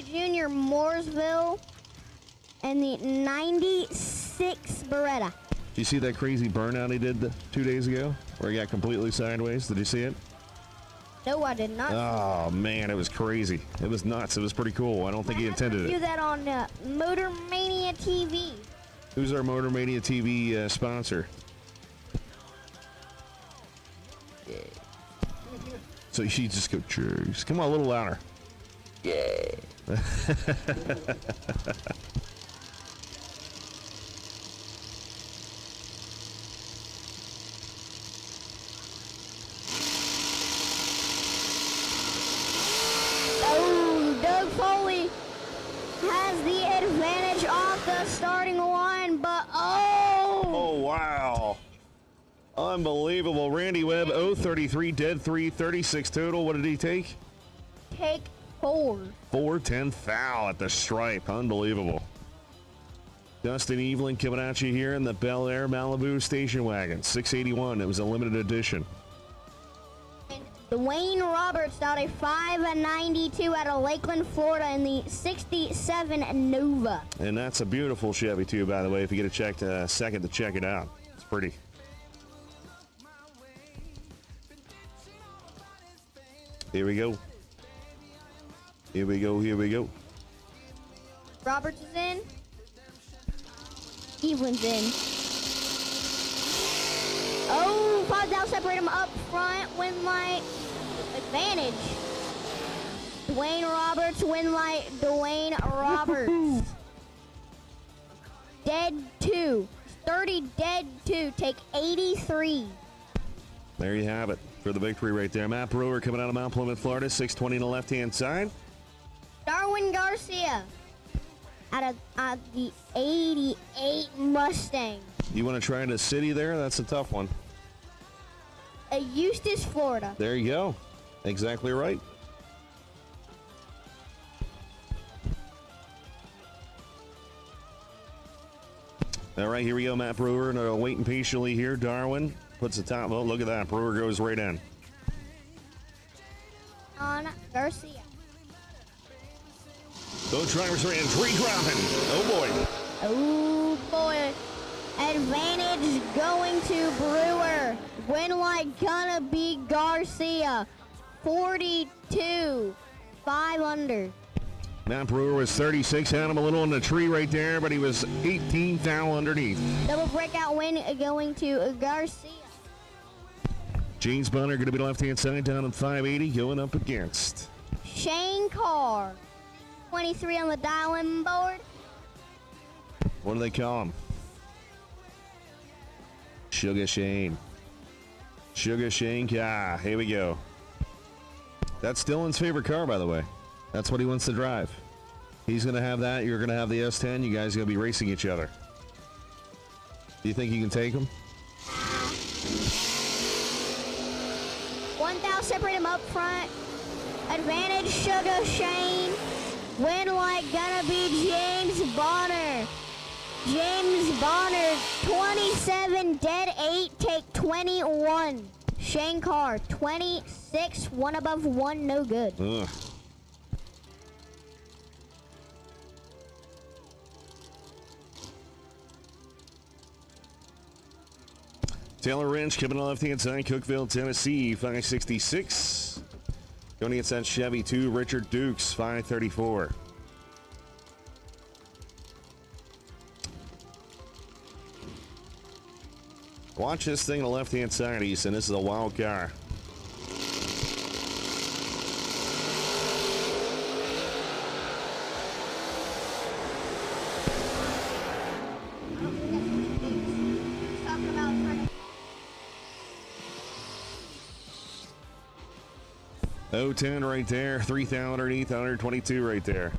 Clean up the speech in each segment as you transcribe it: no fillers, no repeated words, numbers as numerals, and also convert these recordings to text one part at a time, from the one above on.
Foley Jr. Mooresville, and the 96 Beretta. Did you see that crazy burnout he did 2 days ago, where he got completely sideways? Did you see it? No, I did not. Oh man, it was crazy. It was nuts. It was pretty cool. I don't think he intended it. Do that on Motor Mania TV. Who's our Motor Mania TV sponsor? So she just go, cheers. Come on, a little louder. Yeah. Oh, Doug Foley has the advantage off the starting line, but oh wow. Unbelievable. Randy Webb, 033, dead 3, 36 total. What did he take? Take 4. 410 foul at the stripe. Unbelievable. Dustin Evelyn coming at you here in the Bel Air Malibu station wagon. 681. It was a limited edition. And Dwayne Roberts got a 592 out of Lakeland, Florida in the 67 Nova. And that's a beautiful Chevy too, by the way, if you get a second to check it out. It's pretty. Here we go. Here we go. Here we go. Roberts is in. Evelyn's in. Oh, 5 down, separate him up front. Win light advantage. Dwayne Roberts, win light. Dwayne Roberts. Dead 2. 30 dead 2. Take 83. There you have it for the victory right there. Matt Brewer coming out of Mount Plymouth, Florida. 620 on the left-hand side. Darwin Garcia out of the 88 Mustang. You want to try the city there? That's a tough one. Eustis, Florida. There you go. Exactly right. All right, here we go. Matt Brewer waiting patiently here. Darwin puts the top. Oh, look at that. Brewer goes right in. On Garcia. Both drivers are in. Tree dropping. Oh, boy. Oh, boy. Advantage going to Brewer. Win light gonna be Garcia. 42. 5 under. Matt Brewer was 36. Had him a little in the tree right there, but he was 18 foul underneath. Double breakout win going to Garcia. James Bunner going to be left-hand side down in 580, going up against Shane Carr. 23 on the dialing board. What do they call him? Sugar Shane. Sugar Shane Carr. Here we go. That's Dylan's favorite car, by the way. That's what he wants to drive. He's going to have that. You're going to have the S10. You guys are going to be racing each other. Do you think you can take him? 1,000 separate him up front. Advantage Sugar Shane. Win light gonna be James Bonner. James Bonner, 27, dead 8, take 21. Shane Carr, 26, 1 above 1, no good. Ugh. Taylor Wrench coming on the left-hand side, Cookeville, Tennessee, 566. Going against that Chevy 2, Richard Dukes, 534. Watch this thing on the left-hand side, Easton. This is a wild car. Oh, 10 right there, 3,000 underneath, 122 right there.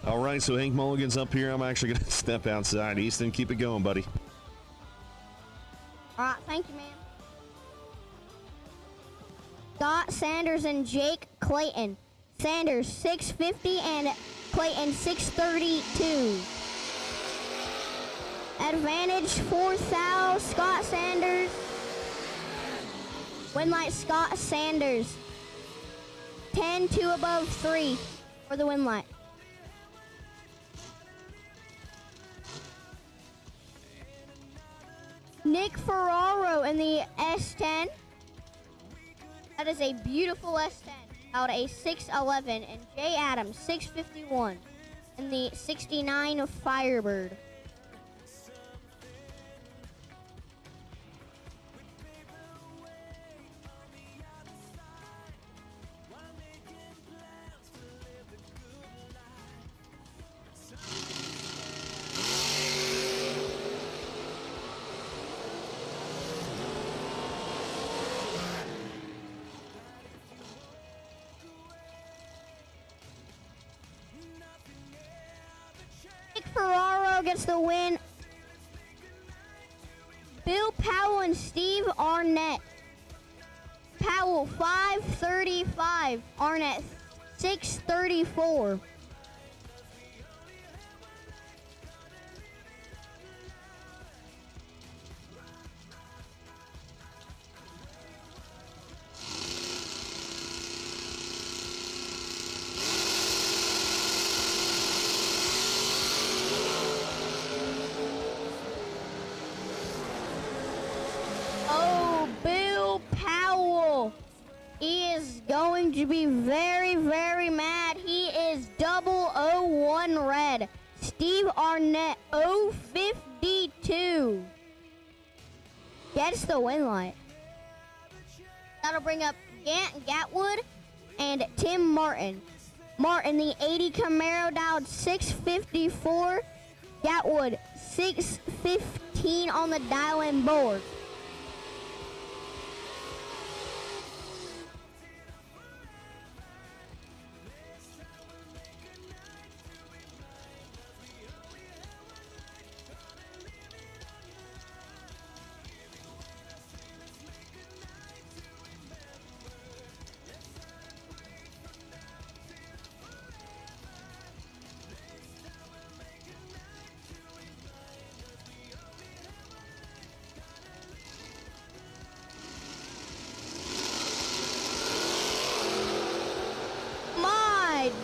All right, so Hank Mulligan's up here. I'm actually going to step outside. Easton, keep it going, buddy. All right, thank you, man. Scott Sanders and Jake Clayton. Sanders 650 and Clayton 632. Advantage 4,000 Scott Sanders. Win light Scott Sanders. 10 2 above 3 for the win light. Nick Ferraro in the S10. That is a beautiful S10. Out a 611. And Jay Adams 651 in the 69 Firebird. Ferraro gets the win. Bill Powell and Steve Arnett. Powell 535. Arnett 634. He is going to be very, very mad. He is 001 red. Steve Arnett 052. Gets the win light. That'll bring up Gant Gatwood and Tim Martin. Martin, the 80 Camaro, dialed 654. Gatwood 615 on the dial-in board.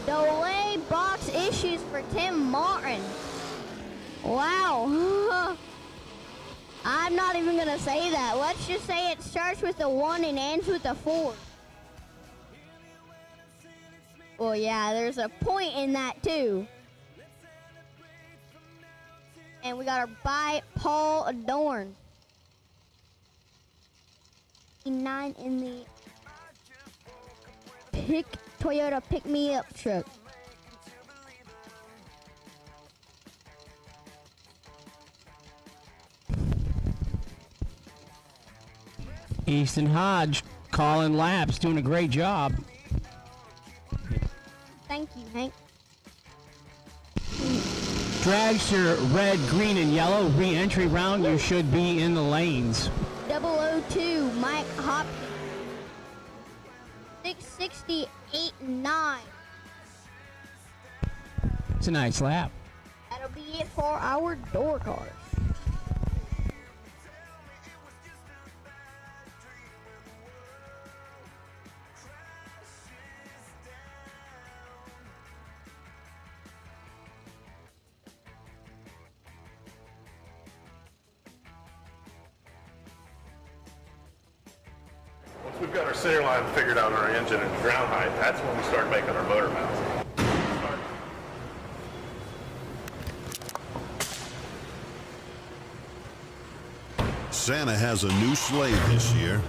Delay box issues for Tim Martin. Wow. I'm not even going to say that. Let's just say it starts with a 1 and ends with a 4. Well, yeah, there's a point in that, too. And we got our by Paul Adorn. 9 in the Toyota pick-me-up truck. Easton Hodge calling laps, doing a great job. Thank you, Hank. Dragster, red, green, and yellow. Re-entry round, you should be in the lanes. 002, Mike Hopkins. 668.9. It's a nice lap. That'll be it for our door cars. Once we've got our center line figured out on our engine and ground height, that's when we start making our motor mounts. Santa has a new sleigh this year.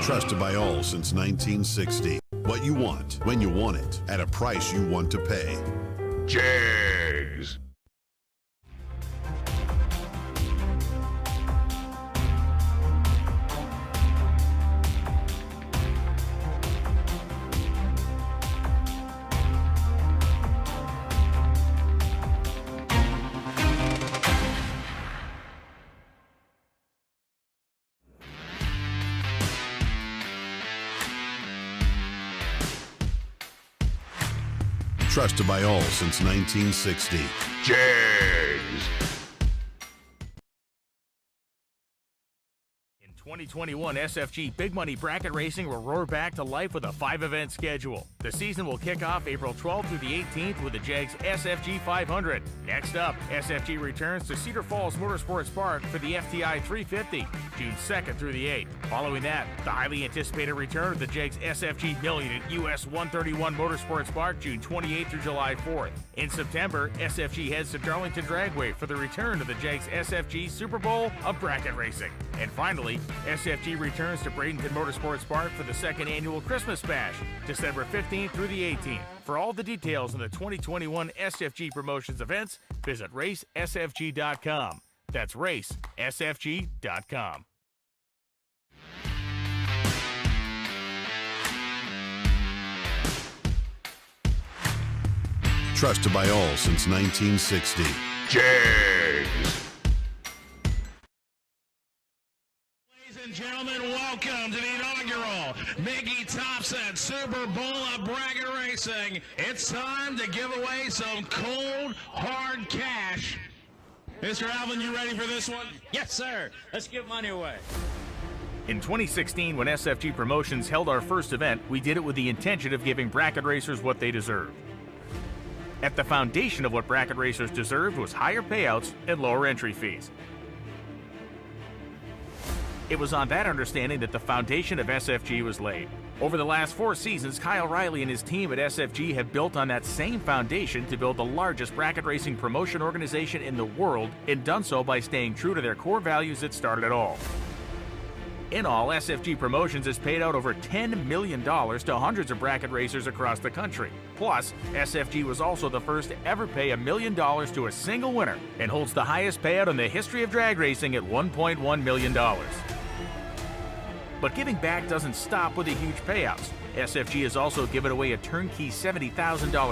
Trusted by all since 1960. What you want, when you want it, at a price you want to pay. Jags! Trusted by all since 1960. Jags. In 2021, SFG Big Money Bracket Racing will roar back to life with a 5-event schedule. The season will kick off April 12th through the 18th with the Jags SFG 500. Next up, SFG returns to Cedar Falls Motorsports Park for the FTI 350, June 2nd through the 8th. Following that, the highly anticipated return of the Jags SFG Million at US 131 Motorsports Park, June 28th through July 4th. In September, SFG heads to Darlington Dragway for the return of the Jags SFG Super Bowl of Bracket Racing. And finally, SFG returns to Bradenton Motorsports Park for the 2nd annual Christmas Bash, December 15th through the 18th. For all the details on the 2021 SFG Promotions events, visit racesfg.com. That's racesfg.com. Trusted by all since 1960. Jags. Ladies and gentlemen, welcome to the inaugural Mickey Thompson Super Bowl of Bracket Racing. It's time to give away some cold, hard cash. Mr. Alvin, you ready for this one? Yes, sir. Let's give money away. In 2016, when SFG Promotions held our first event, we did it with the intention of giving bracket racers what they deserve. At the foundation of what bracket racers deserved was higher payouts and lower entry fees. It was on that understanding that the foundation of SFG was laid. Over the last 4 seasons, Kyle Riley and his team at SFG have built on that same foundation to build the largest bracket racing promotion organization in the world, and done so by staying true to their core values that started it all. In all, SFG Promotions has paid out over $10 million to hundreds of bracket racers across the country. Plus, SFG was also the first to ever pay $1 million to a single winner and holds the highest payout in the history of drag racing at $1.1 million. But giving back doesn't stop with the huge payouts. SFG has also given away a turnkey $70,000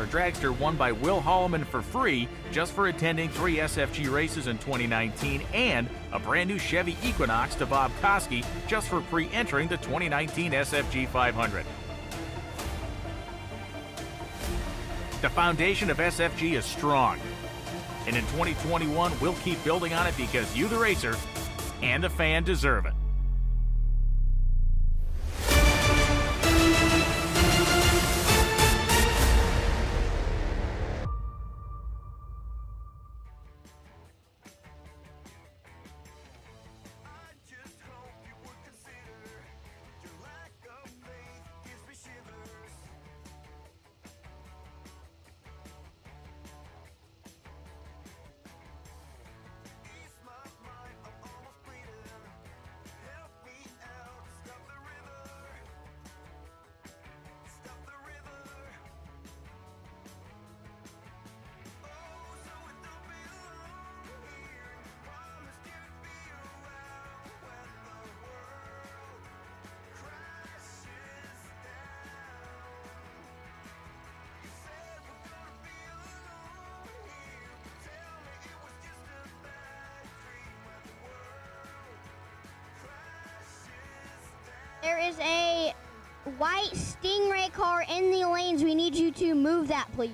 dragster won by Will Holloman for free just for attending 3 SFG races in 2019, and a brand new Chevy Equinox to Bob Koski just for pre-entering the 2019 SFG 500. The foundation of SFG is strong, and in 2021 we'll keep building on it because you, the racer, and the fan deserve it. There is a white Stingray car in the lanes. We need you to move that, please.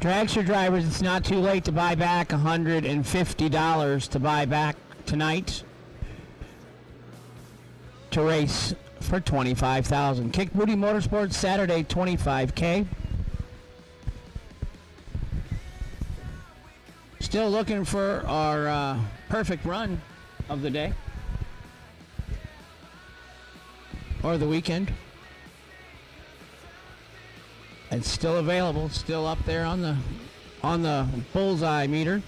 Dragster drivers, it's not too late to buy back $150 to buy back tonight to race for $25,000. Kick Booty Motorsports Saturday, $25K. Still looking for our perfect run of the day or the weekend. It's still available, still up there on the bullseye meter.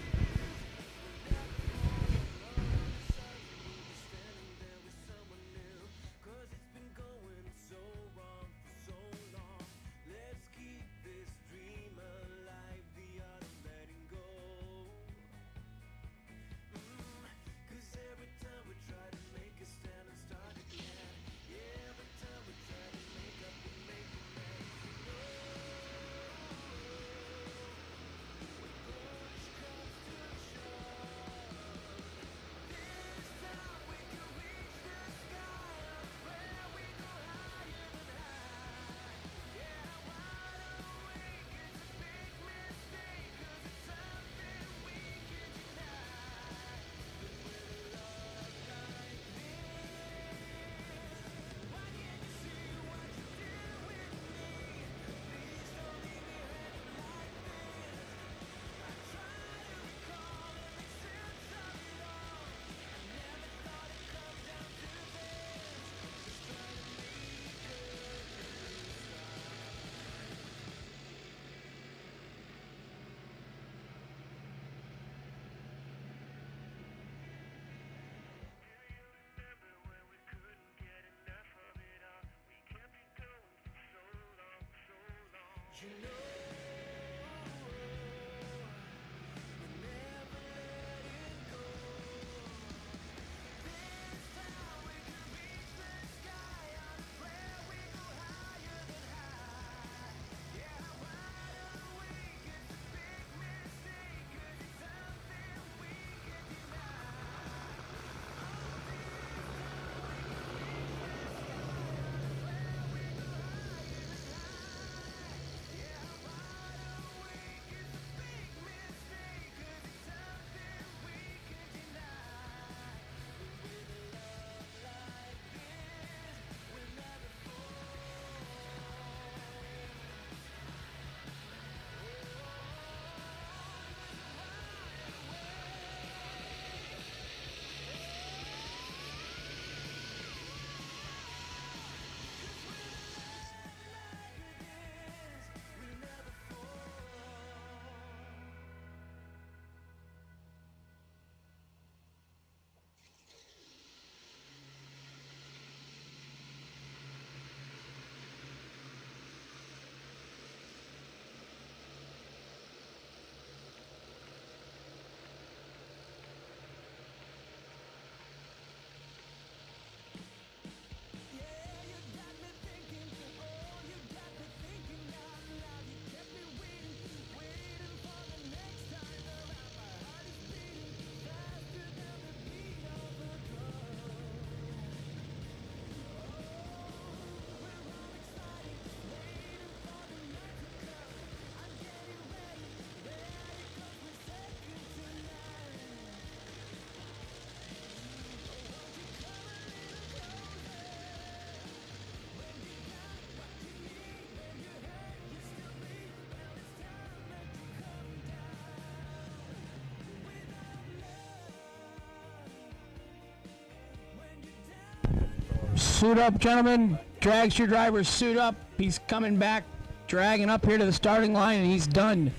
Suit up, gentlemen. Dragster driver, suit up. He's coming back, dragging up here to the starting line, and he's done.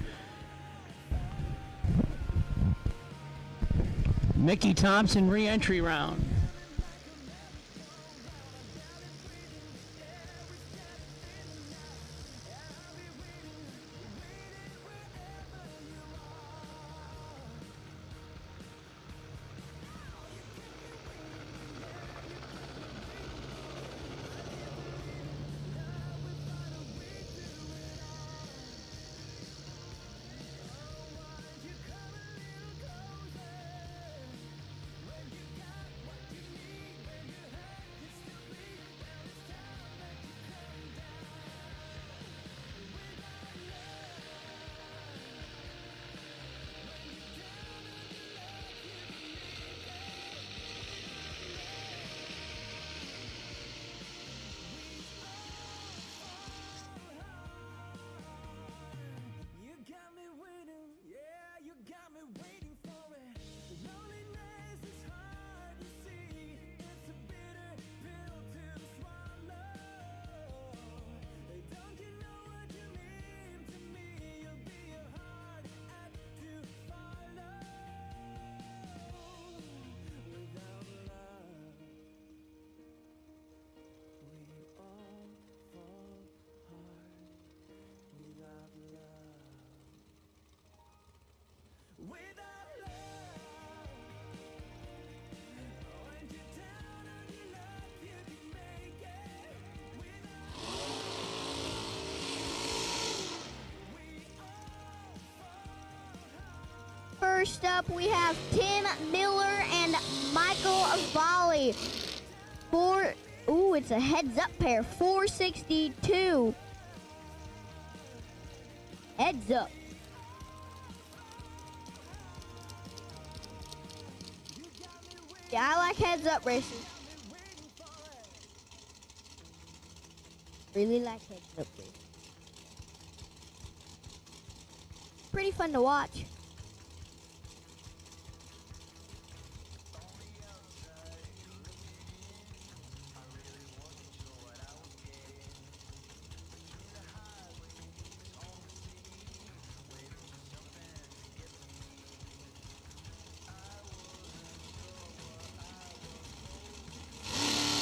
Mickey Thompson re-entry round. First up, we have Tim Miller and Michael Volley. It's a heads-up pair. 462. Heads up. Yeah, I like heads-up races. Really like heads-up races. Pretty fun to watch.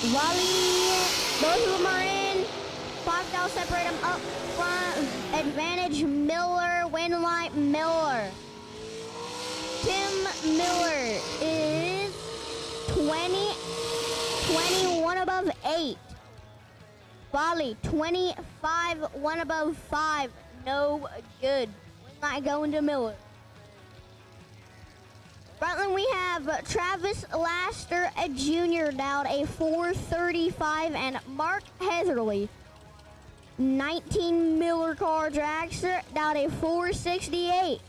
Volley, both of them are in. 5,000 separate them up front. Advantage Miller, win light Miller. Tim Miller is 21 above 8. Volley, 25, 1 above 5. No good. Win light going to Miller. Frontline, we have Travis Laster Jr. down a 435 and Mark Heatherly, 19 Miller car dragster, down a 468.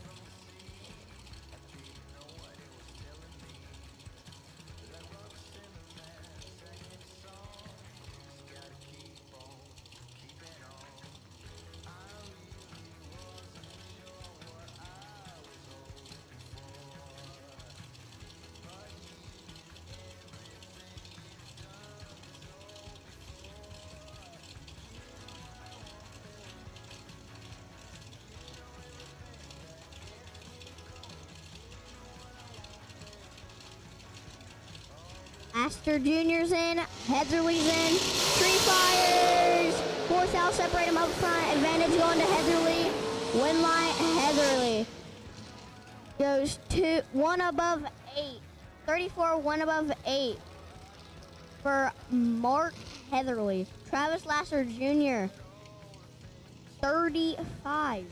Astor Jr.'s in, Heatherly's in, Tree Fires, 4,000 separate them up front, advantage going to Heatherly, win light Heatherly. Goes 1 above 8, 34, 1 above 8 for Mark Heatherly. Travis Lasser Jr., 35.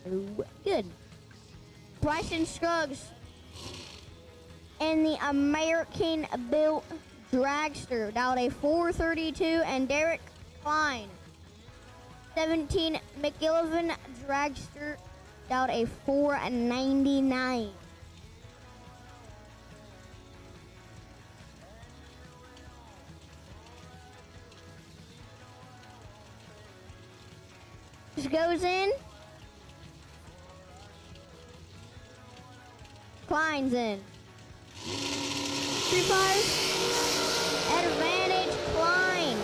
Ooh, good. Bryson Scruggs in the American-built dragster, down a 432, and Derek Klein, 17 McIllivan dragster, down a 499. This goes in. Klein's in. 3-5. Advantage Klein.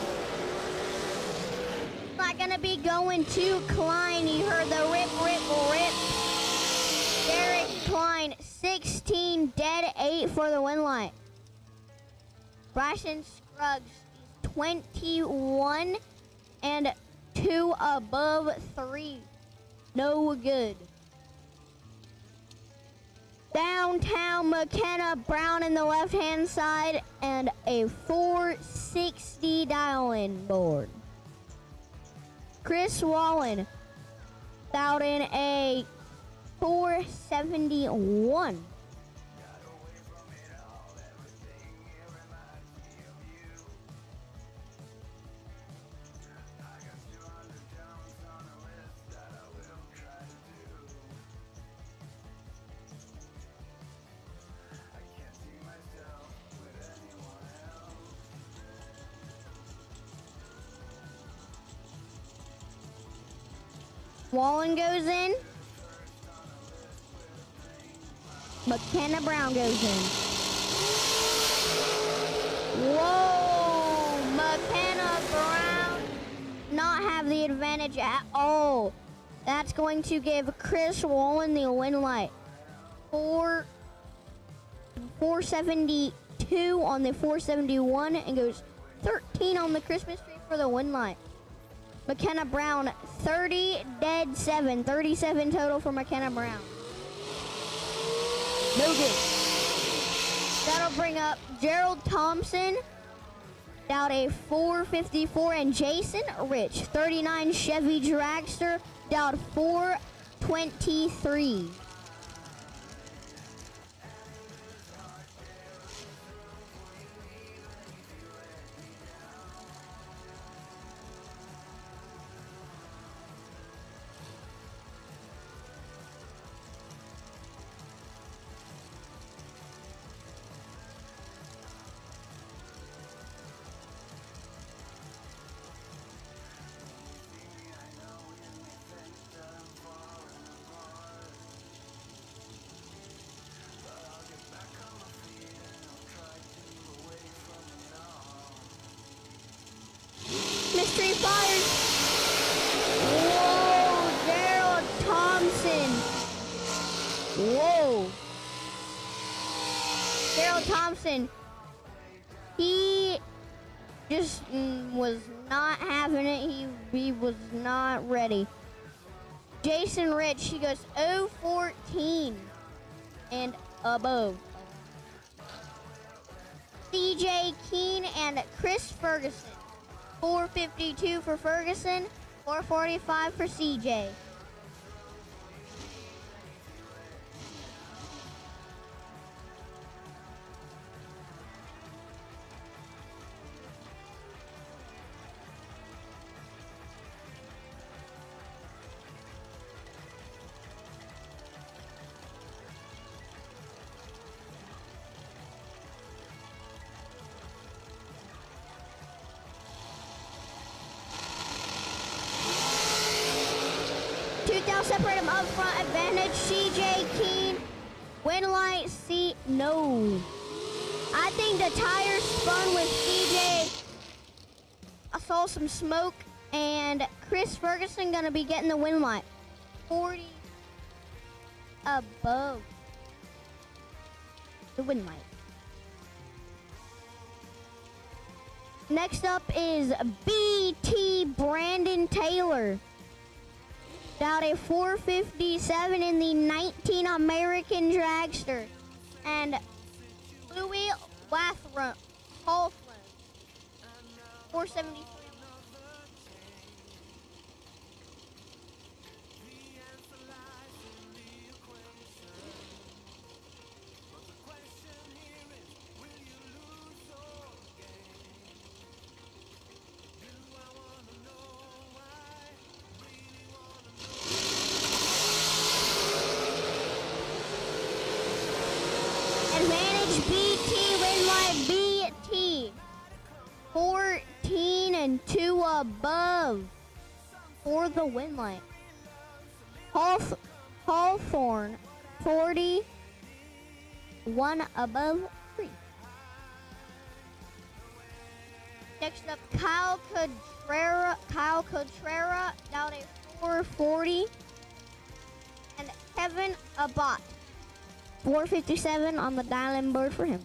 Not gonna be going to Klein. You heard the rip, rip, rip. Derek Klein, 16 dead 8 for the win light. Bryson Scruggs, 21 and 2 above 3. No good. Downtown McKenna Brown in the left-hand side and a 460 dial-in board. Chris Wallen out in a 471. Wallen goes in. McKenna Brown goes in. Whoa! McKenna Brown not have the advantage at all. That's going to give Chris Wallen the win light. 472 on the 471 and goes 13 on the Christmas tree for the win light. McKenna Brown, 30 dead 7. 37 total for McKenna Brown. No good. That'll bring up Gerald Thompson, down a 454, and Jason Rich, 39 Chevy Dragster, down 23. Mystery fires. Whoa, Daryl Thompson. Whoa. Daryl Thompson. He just was not having it. He was not ready. Jason Rich, he goes 0-14 and above. CJ Keene and Chris Ferguson. 452 for Ferguson, 445 for CJ. Now separate him up front advantage. CJ Keene. Win light. C. No. I think the tires spun with CJ. I saw some smoke, and Chris Ferguson gonna be getting the win light. 40 above the win light. Next up is BT Brandon Taylor. Out a 457 in the 19 American Dragster. And Louis Wathram, Hawthorne, 473. BT win light BT 14 and 2 above for the win light. Hawthorne 40 1 above 3. Next up, Kyle Cotrera down a 440 and Kevin Abbott 457 on the dial-in board for him.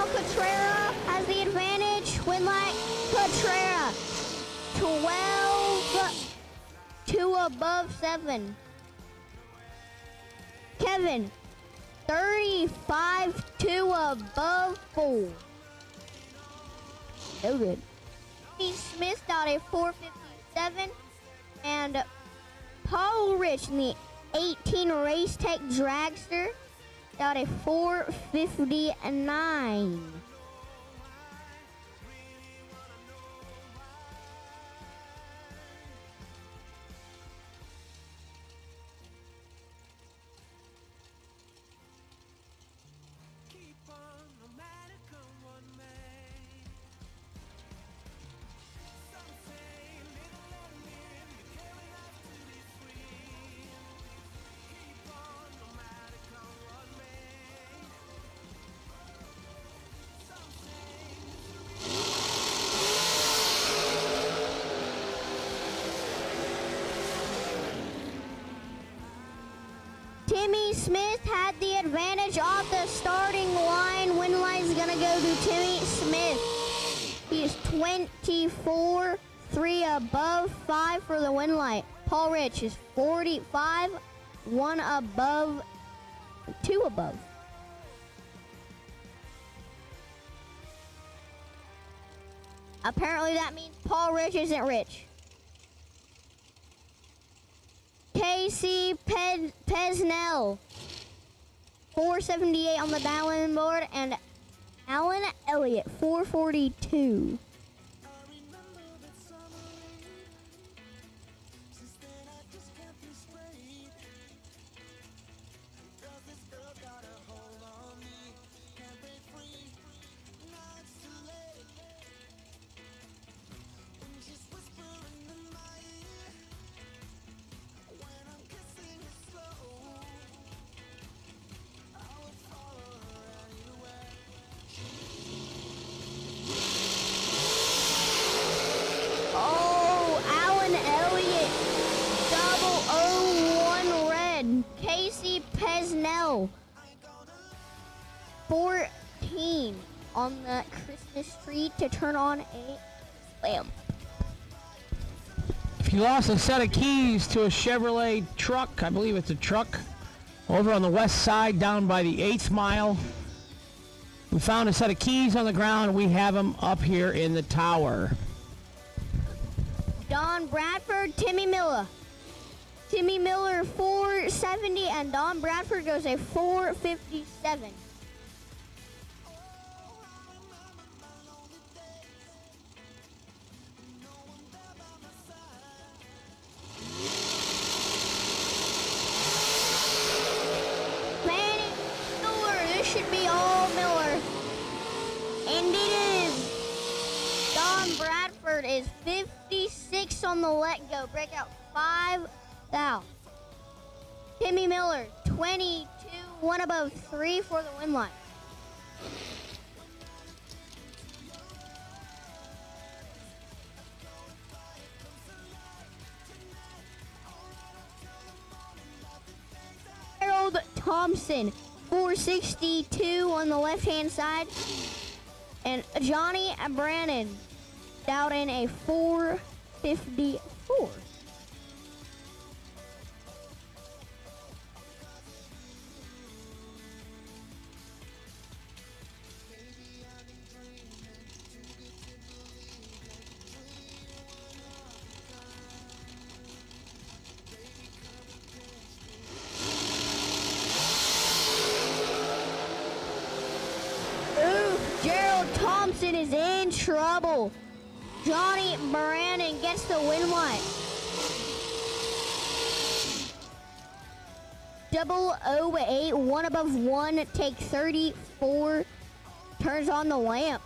Cotrera has the advantage. Win light, Cotrera. 12, 2 above 7. Kevin, 35, 2 above 4. So good. Steve Smith got a 457. And Paul Rich in the 18 Race Tech Dragster got a 459. Timmy Smith had the advantage off the starting line. Win line's gonna go to Timmy Smith. He is 24, 3 above, 5 for the win light. Paul Rich is 45, 1 above, 2 above. Apparently that means Paul Rich isn't rich. Casey Pesnell, 478 on the dial-in board, and Alan Elliott, 442. Pesnell, 14 on the Christmas tree to turn on a lamp. If you lost a set of keys to a Chevrolet truck, I believe it's a truck, over on the west side down by the 8th mile, we found a set of keys on the ground. We have them up here in the tower. Don Bradford, Timmy Miller. Timmy Miller, 470, and Don Bradford goes a 457. Manny Miller, this should be all Miller. Indeed it is. Don Bradford is 56 on the let go. Breakout 5. Timmy Miller, 22, 1 above, 3 for the win line. Harold Thompson, 462 on the left-hand side. And Johnny Brannon, down in a 454. Thompson is in trouble. Johnny Brannon gets the win line. 008, 1 above 1, take 34, turns on the lamp.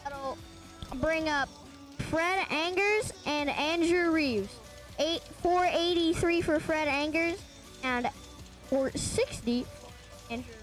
That'll bring up Fred Angers and Andrew Reeves. 483 for Fred Angers and 460 for Andrew Reeves.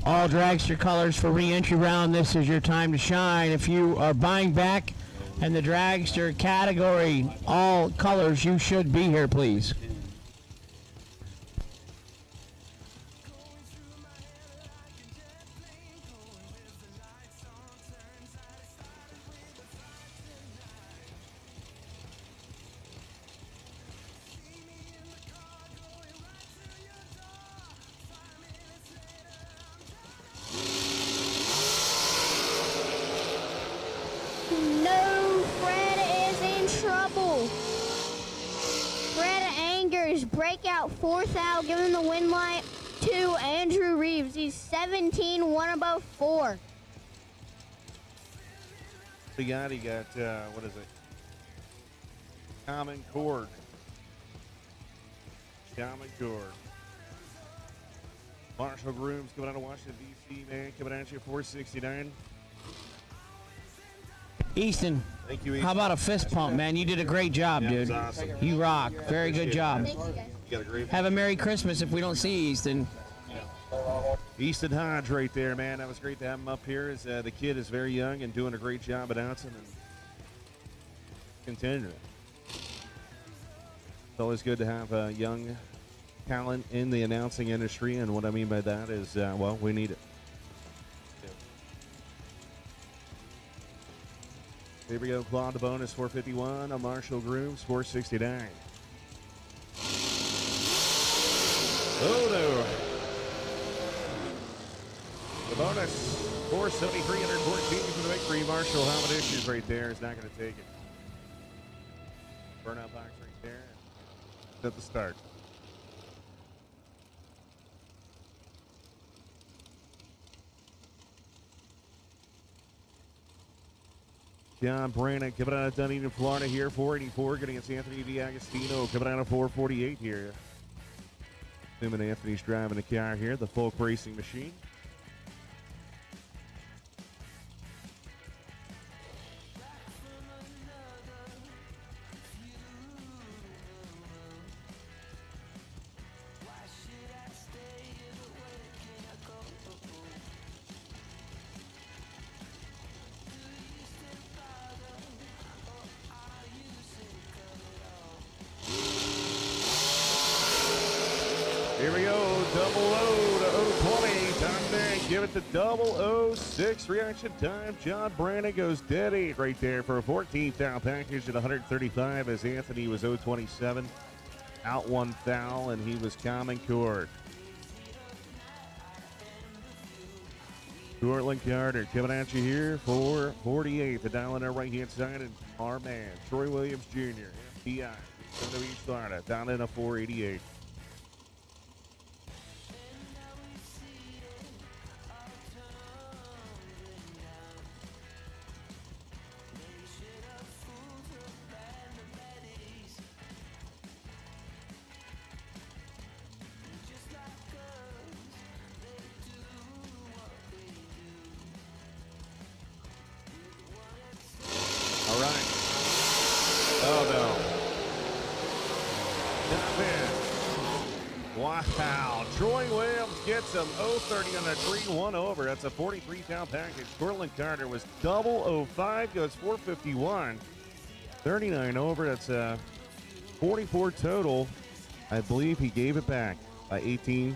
All dragster colors for re-entry round. This is your time to shine. If you are buying back in the dragster category, all colors, you should be here, please. Breakout 4th out, giving the win light to Andrew Reeves. He's 17, 1 above 4. He got, what is it? Common Cord. Marshall Grooms coming out of Washington, D.C., man. Coming at you 469. Easton, Thank you, Ethan. How about a fist pump, man? You did a great job, Yeah, it was dude. awesome. You rock. Very good job. Thank you, guys. You got a great Have a Merry Christmas if we don't see you, Easton. Easton Hodge right there, man. That was great to have him up here. The kid is very young and doing a great job announcing and continuing. It's always good to have a young talent in the announcing industry, and what I mean by that is, well, we need it. Here we go, Claude the bonus, 451 on Marshall Grooms, 469. Oh no. The bonus, 473, 114 for the victory. Marshall helmet issues right there is not going to take it. Burnout box right there. At the start. John Brannick coming out of Dunedin, Florida here, 484, going against Anthony D'Agostino coming out of 448 here. Assuming Anthony's driving the car here, the Folk Racing Machine. Here we go, double O to 020, time there, give it to 006, reaction time, John Brannick goes dead 8 right there for a 14th down package at 135 as Anthony was 027, out 1 foul, and he was common court. Cortland Carter coming at you here for 48, the dial on our right-hand side, and our man, Troy Williams Jr., FBI, from the East Florida, down in a 488. All right. Oh, no. Not bad. Wow. Troy Williams gets him 030 on the 3-1 over. That's a 43-pound package. Cortland Carter was 005, goes 451. 39 over. That's a 44 total. I believe he gave it back by 10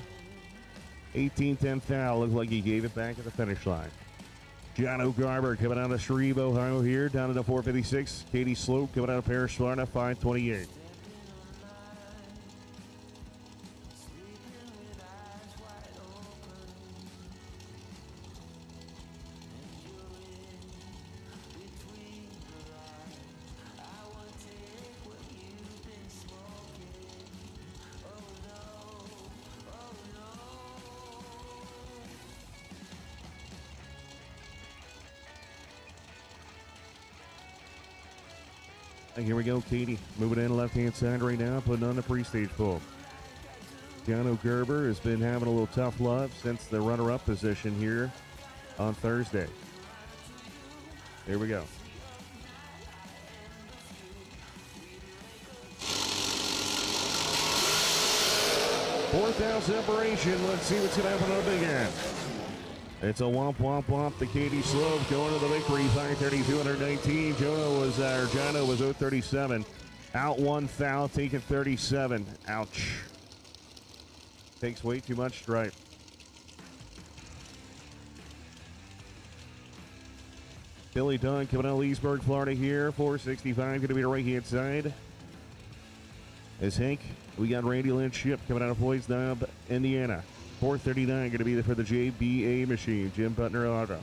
foul. Looks like he gave it back at the finish line. John O'Garber coming out of Shreve, Ohio here, down to the 456. Katie Slope coming out of Paris, Florida, 528. And here we go, Katie. Moving in left-hand side right now, putting on the pre-stage pull. John O'Gerber has been having a little tough love since the runner-up position here on Thursday. Here we go. Fourth down separation. Let's see what's going to happen on the big end. It's a womp, womp, womp to Katie Slope going to the victory, 532, 119. Jono was 037. Out 1 foul, taking 37. Ouch. Takes way too much stripe. Billy Dunn coming out of Leesburg, Florida here, 465, going to be the right-hand side. As Hank, we got Randy Lynch Ship coming out of Floyd's Knob, Indiana. 439 going to be there for the JBA machine. Jim Butner Auto.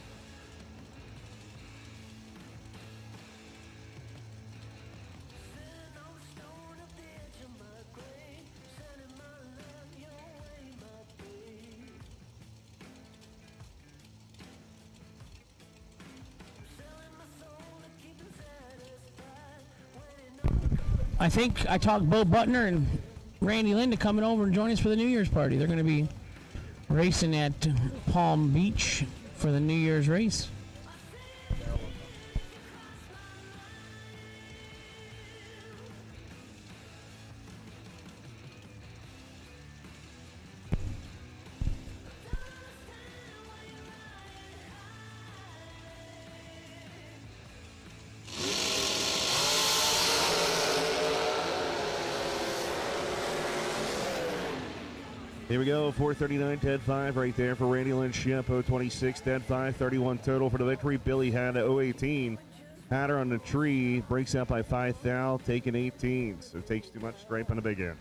I think I talked Bo Butner and Randy Lynn to coming over and join us for the New Year's party. They're going to be racing at Palm Beach for the New Year's race. Here we go, 439, dead 5 right there for Randy Lynch. Yep, 026, dead 5, 31 total for the victory. Billy had 018. Hatter on the tree, breaks out by 5 thou, taking 18. So takes too much stripe on the big end.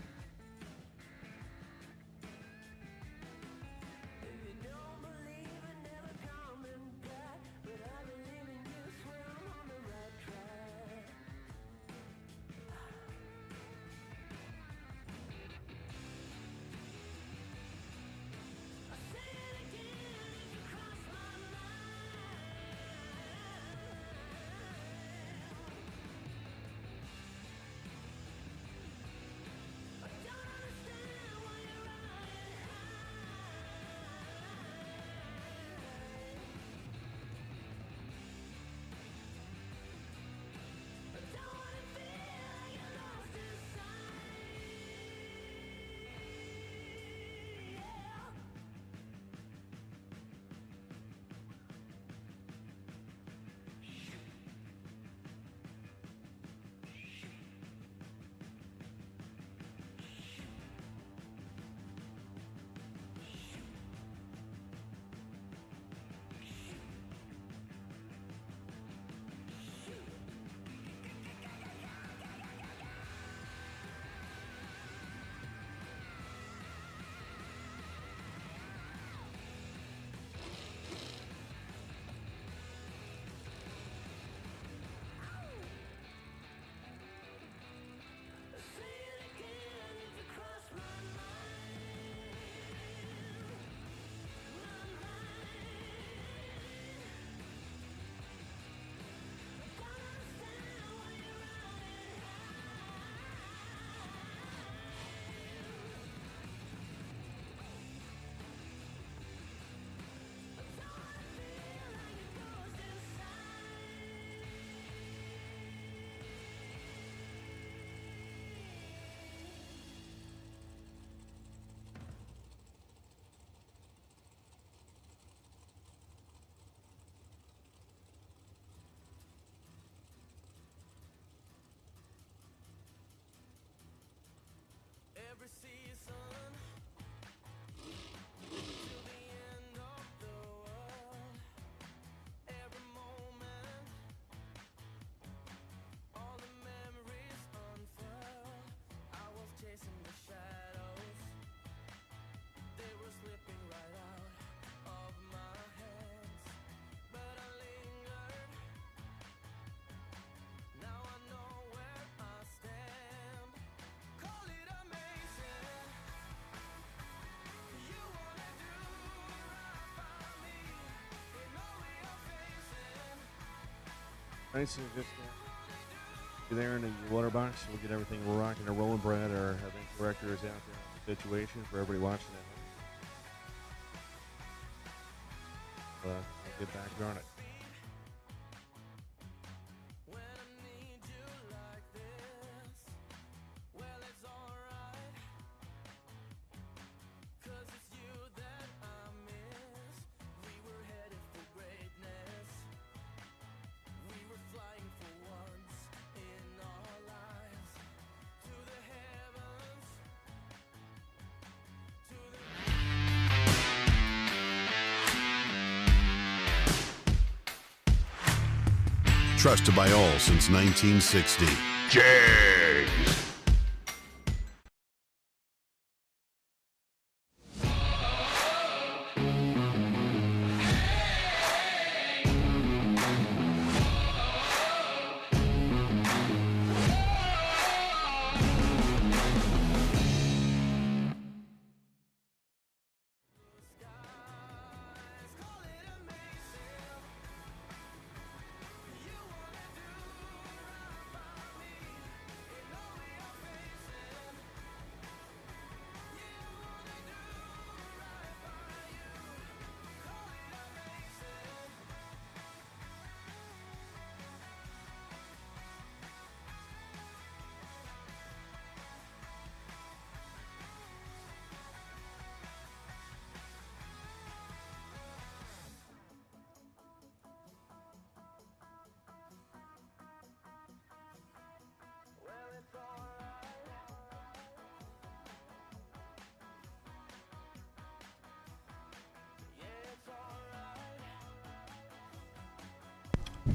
Nice and just there in the water box. We'll get everything rocking and rolling. Brad, our event director, is out there on the situation for everybody watching at home. I'll get back on it. Trusted by all since 1960. Jags.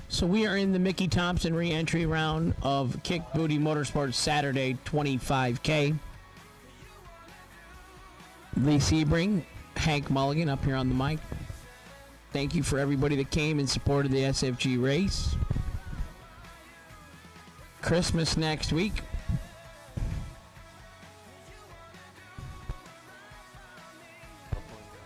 So we are in the Mickey Thompson re-entry round of Kick Booty Motorsports Saturday 25K. Lee Sebring, Hank Mulligan up here on the mic. Thank you for everybody that came and supported the SFG race. Christmas next week.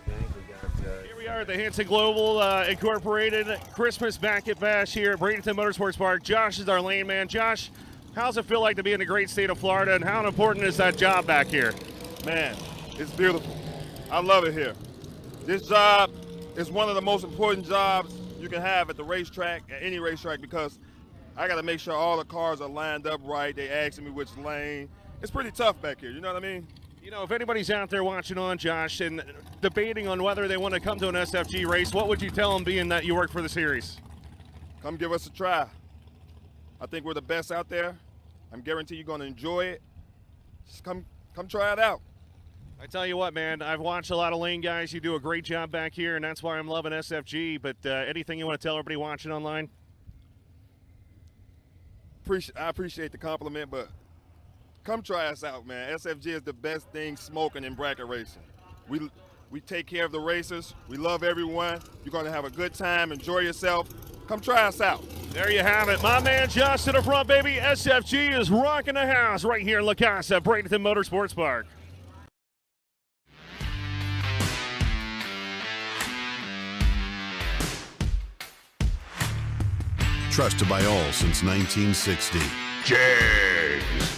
Here we are at the Hanson Global Incorporated Christmas Bucket Bash here at Bradenton Motorsports Park. Josh is our lane man. Josh, how's it feel like to be in the great state of Florida, and how important is that job back here? Man, it's beautiful. I love it here. This job is one of the most important jobs you can have at the racetrack, at any racetrack, because I got to make sure all the cars are lined up right. They asking me which lane. It's pretty tough back here, you know what I mean? You know, if anybody's out there watching on, Josh, and debating on whether they want to come to an SFG race, what would you tell them, being that you work for the series? Come give us a try. I think we're the best out there. I'm guarantee you're going to enjoy it. Just come try it out. I tell you what, man, I've watched a lot of lane guys. You do a great job back here, and that's why I'm loving SFG. But anything you want to tell everybody watching online? I appreciate the compliment, but come try us out, man. SFG is the best thing smoking in bracket racing. We take care of the racers. We love everyone. You're going to have a good time. Enjoy yourself. Come try us out. There you have it. My man Josh to the front, baby. SFG is rocking the house right here in La Casa, Bradenton Motorsports Park. Trusted by all since 1960. Jags.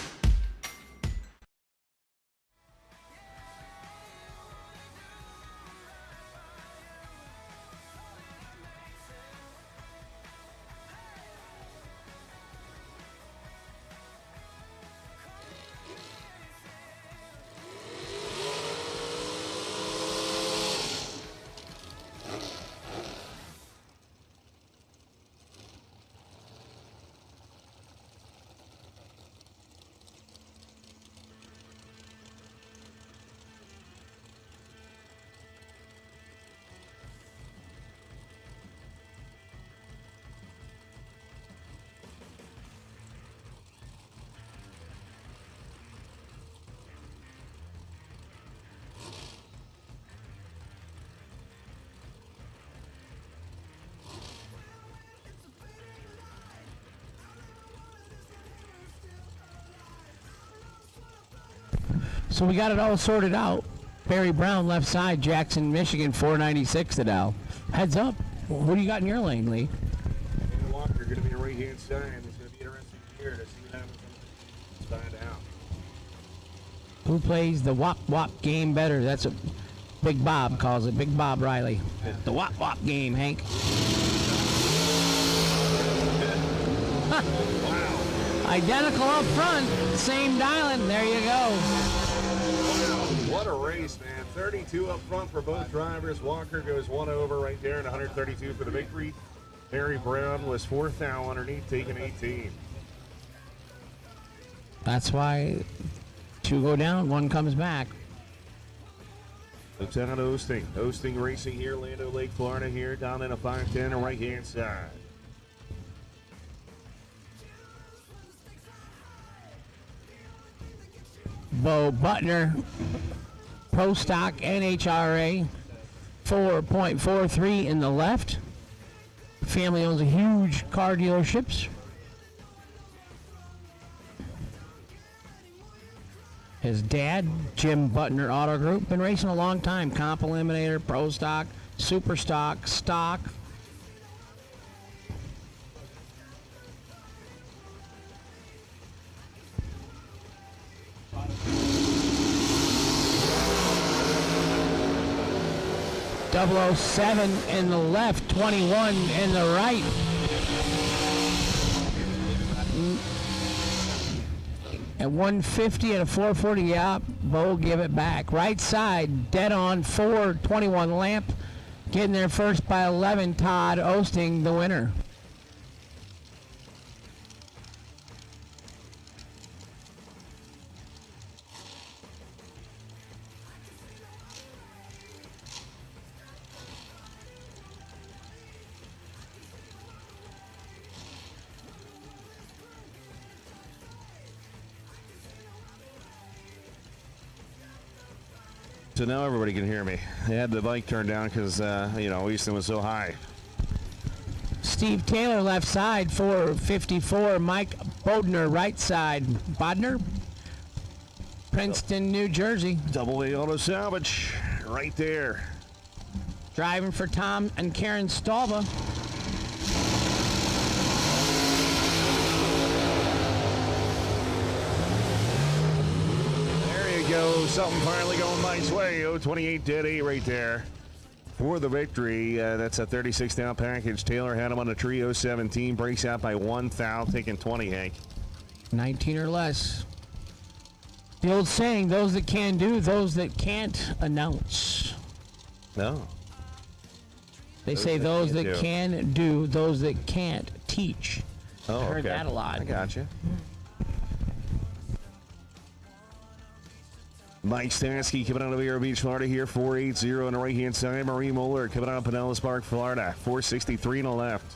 So we got it all sorted out. Barry Brown, left side, Jackson, Michigan, 496 to Dow. Heads up. What do you got in your lane, Lee? Walker going to be a right-hand side. It's going to be interesting here to see what happens on the side out. Who plays the wop wop game better? That's what Big Bob calls it. Big Bob Riley. The wop wop game, Hank. Wow. Identical up front. Same dialing. There you go. What a race, man. 32 up front for both drivers. Walker goes one over right there and 132 for the victory. Barry Brown was fourth now underneath, taking 18. That's why two go down, one comes back. Lieutenant Osting. Osting racing here, Lando Lake, Florida here, down in a 510 right-hand side. Bo Butner, Pro Stock NHRA, 4.43 in the left. Family owns a huge car dealerships. His dad, Jim Butner Auto Group, been racing a long time. Comp Eliminator, Pro Stock, Super Stock, Stock. .007 in the left, 21 in the right. At 150 at a 440, yeah, Bo give it back. Right side, dead on, 421 Lamp. Getting there first by 11, Todd Osting, the winner. So now everybody can hear me. They had the mic turned down because, Easton was so high. Steve Taylor, left side, 454. Mike Bodner, right side. Bodner? Princeton, New Jersey. Double A Auto Salvage, right there. Driving for Tom and Karen Stalba. There you go. Something finally going Mike's way. 028 dead 8 right there for the victory. That's a 36 down package. Taylor had him on the trio 17. Breaks out by 1 foul, taking 20, Hank. 19 or less. The old saying, those that can do, those that can't announce. No. They say those that can do, those that can't teach. Oh, I heard okay. that a lot. I got you. Mike Stansky coming out of Vero Beach, Florida here, 480 on the right-hand side. Marie Moeller coming out of Pinellas Park, Florida, 463 on the left.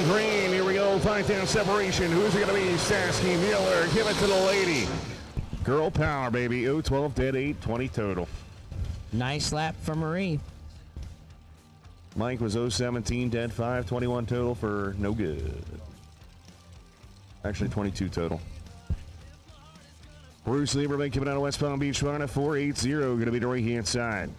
Green, here we go, 5 down separation. Who's it going to be? Stansky, Mueller, give it to the lady. Girl power, baby. 0-12, dead 8, 20 total. Nice lap for Marie. Mike was 0-17, dead 5, 21 total for no good. Actually, 22 total. Bruce Lieberman coming out of West Palm Beach, Florida, 480, going to be the right-hand side.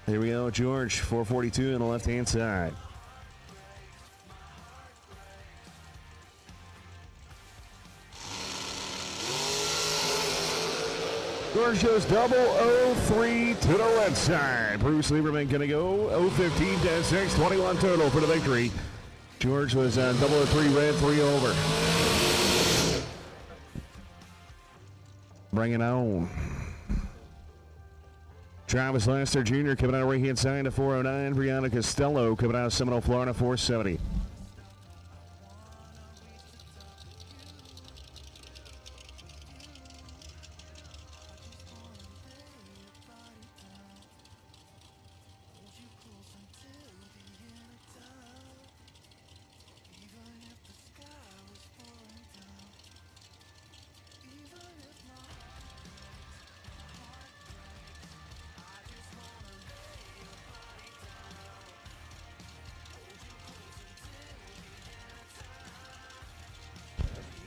Here we go, George, 442 on the left-hand side. George goes double 0-3 to the left side. Bruce Lieberman going to go 0-15, dead 6, 21 total for the victory. George was double 0-3 red, 3 over. Bring it on. Travis Laster Jr. coming out of right-hand side at 409. Brianna Costello coming out of Seminole, Florida, 470.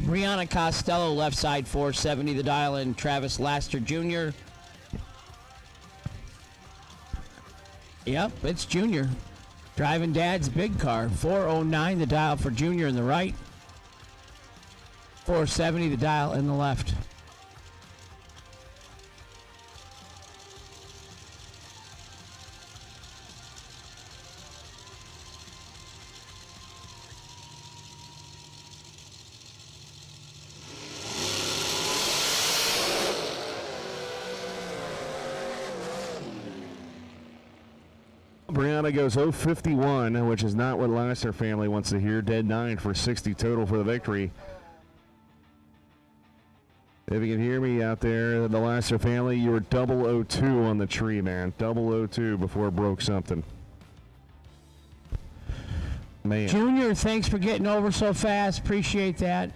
Brianna Costello, left side, 470 the dial, and Travis Laster Jr. Yep, it's Junior. Driving Dad's big car. 409 the dial for Junior in the right. 470 the dial in the left. Brianna goes 0-51, which is not what Laster family wants to hear. Dead 9 for 60 total for the victory. If you can hear me out there, the Laster family, you were 002 on the tree, man. 002 before it broke something. Man. Junior, thanks for getting over so fast. Appreciate that.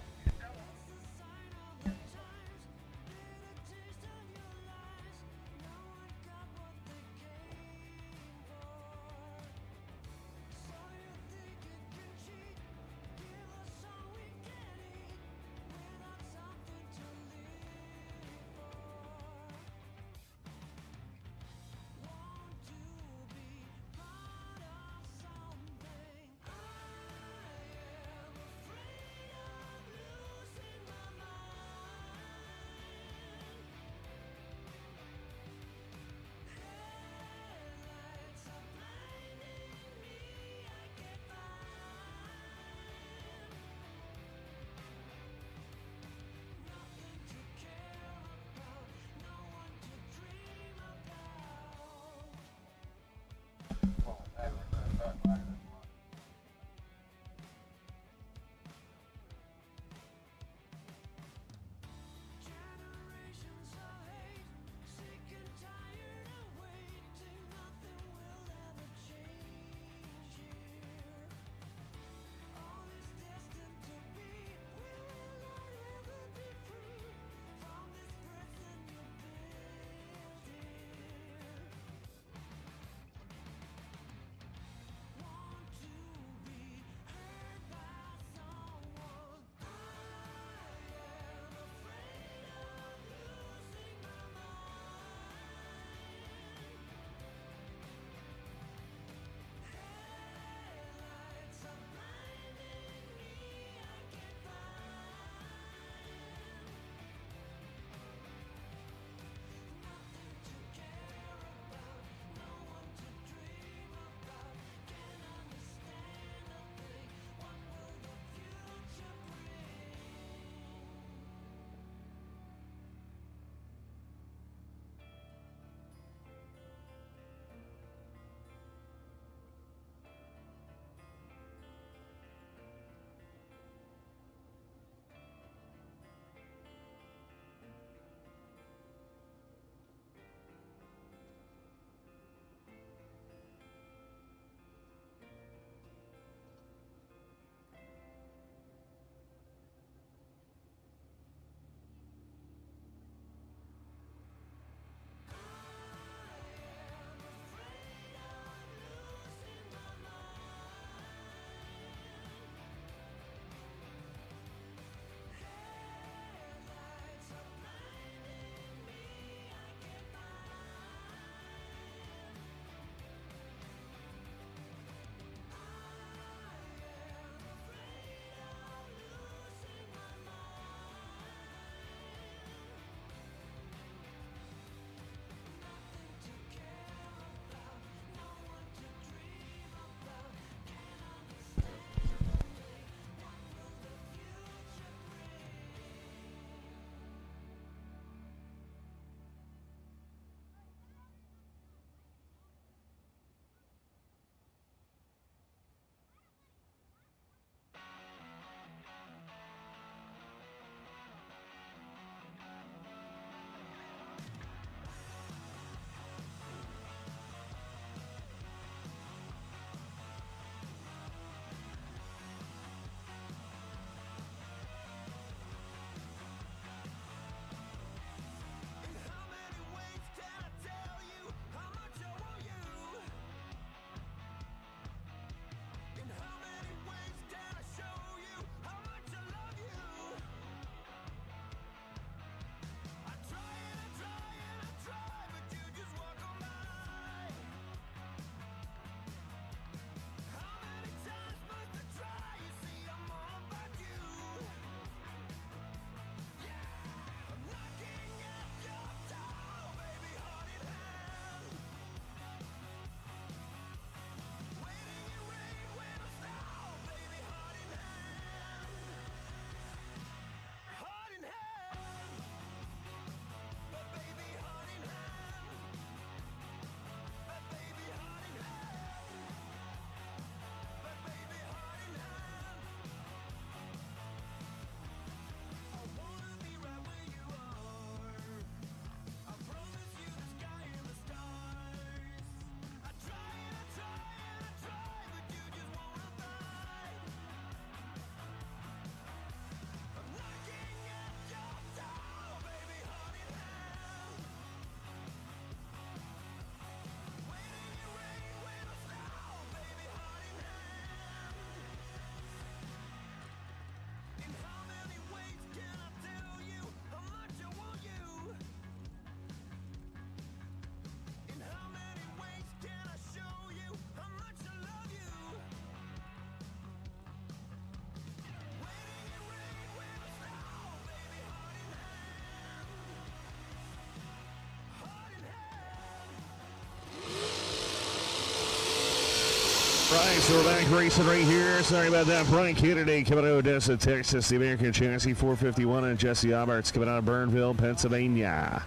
right, so we're back racing right here. Sorry about that. Brian Kennedy coming out of Odessa, Texas. The American Chassis 451, and Jesse Alberts coming out of Burnville, Pennsylvania.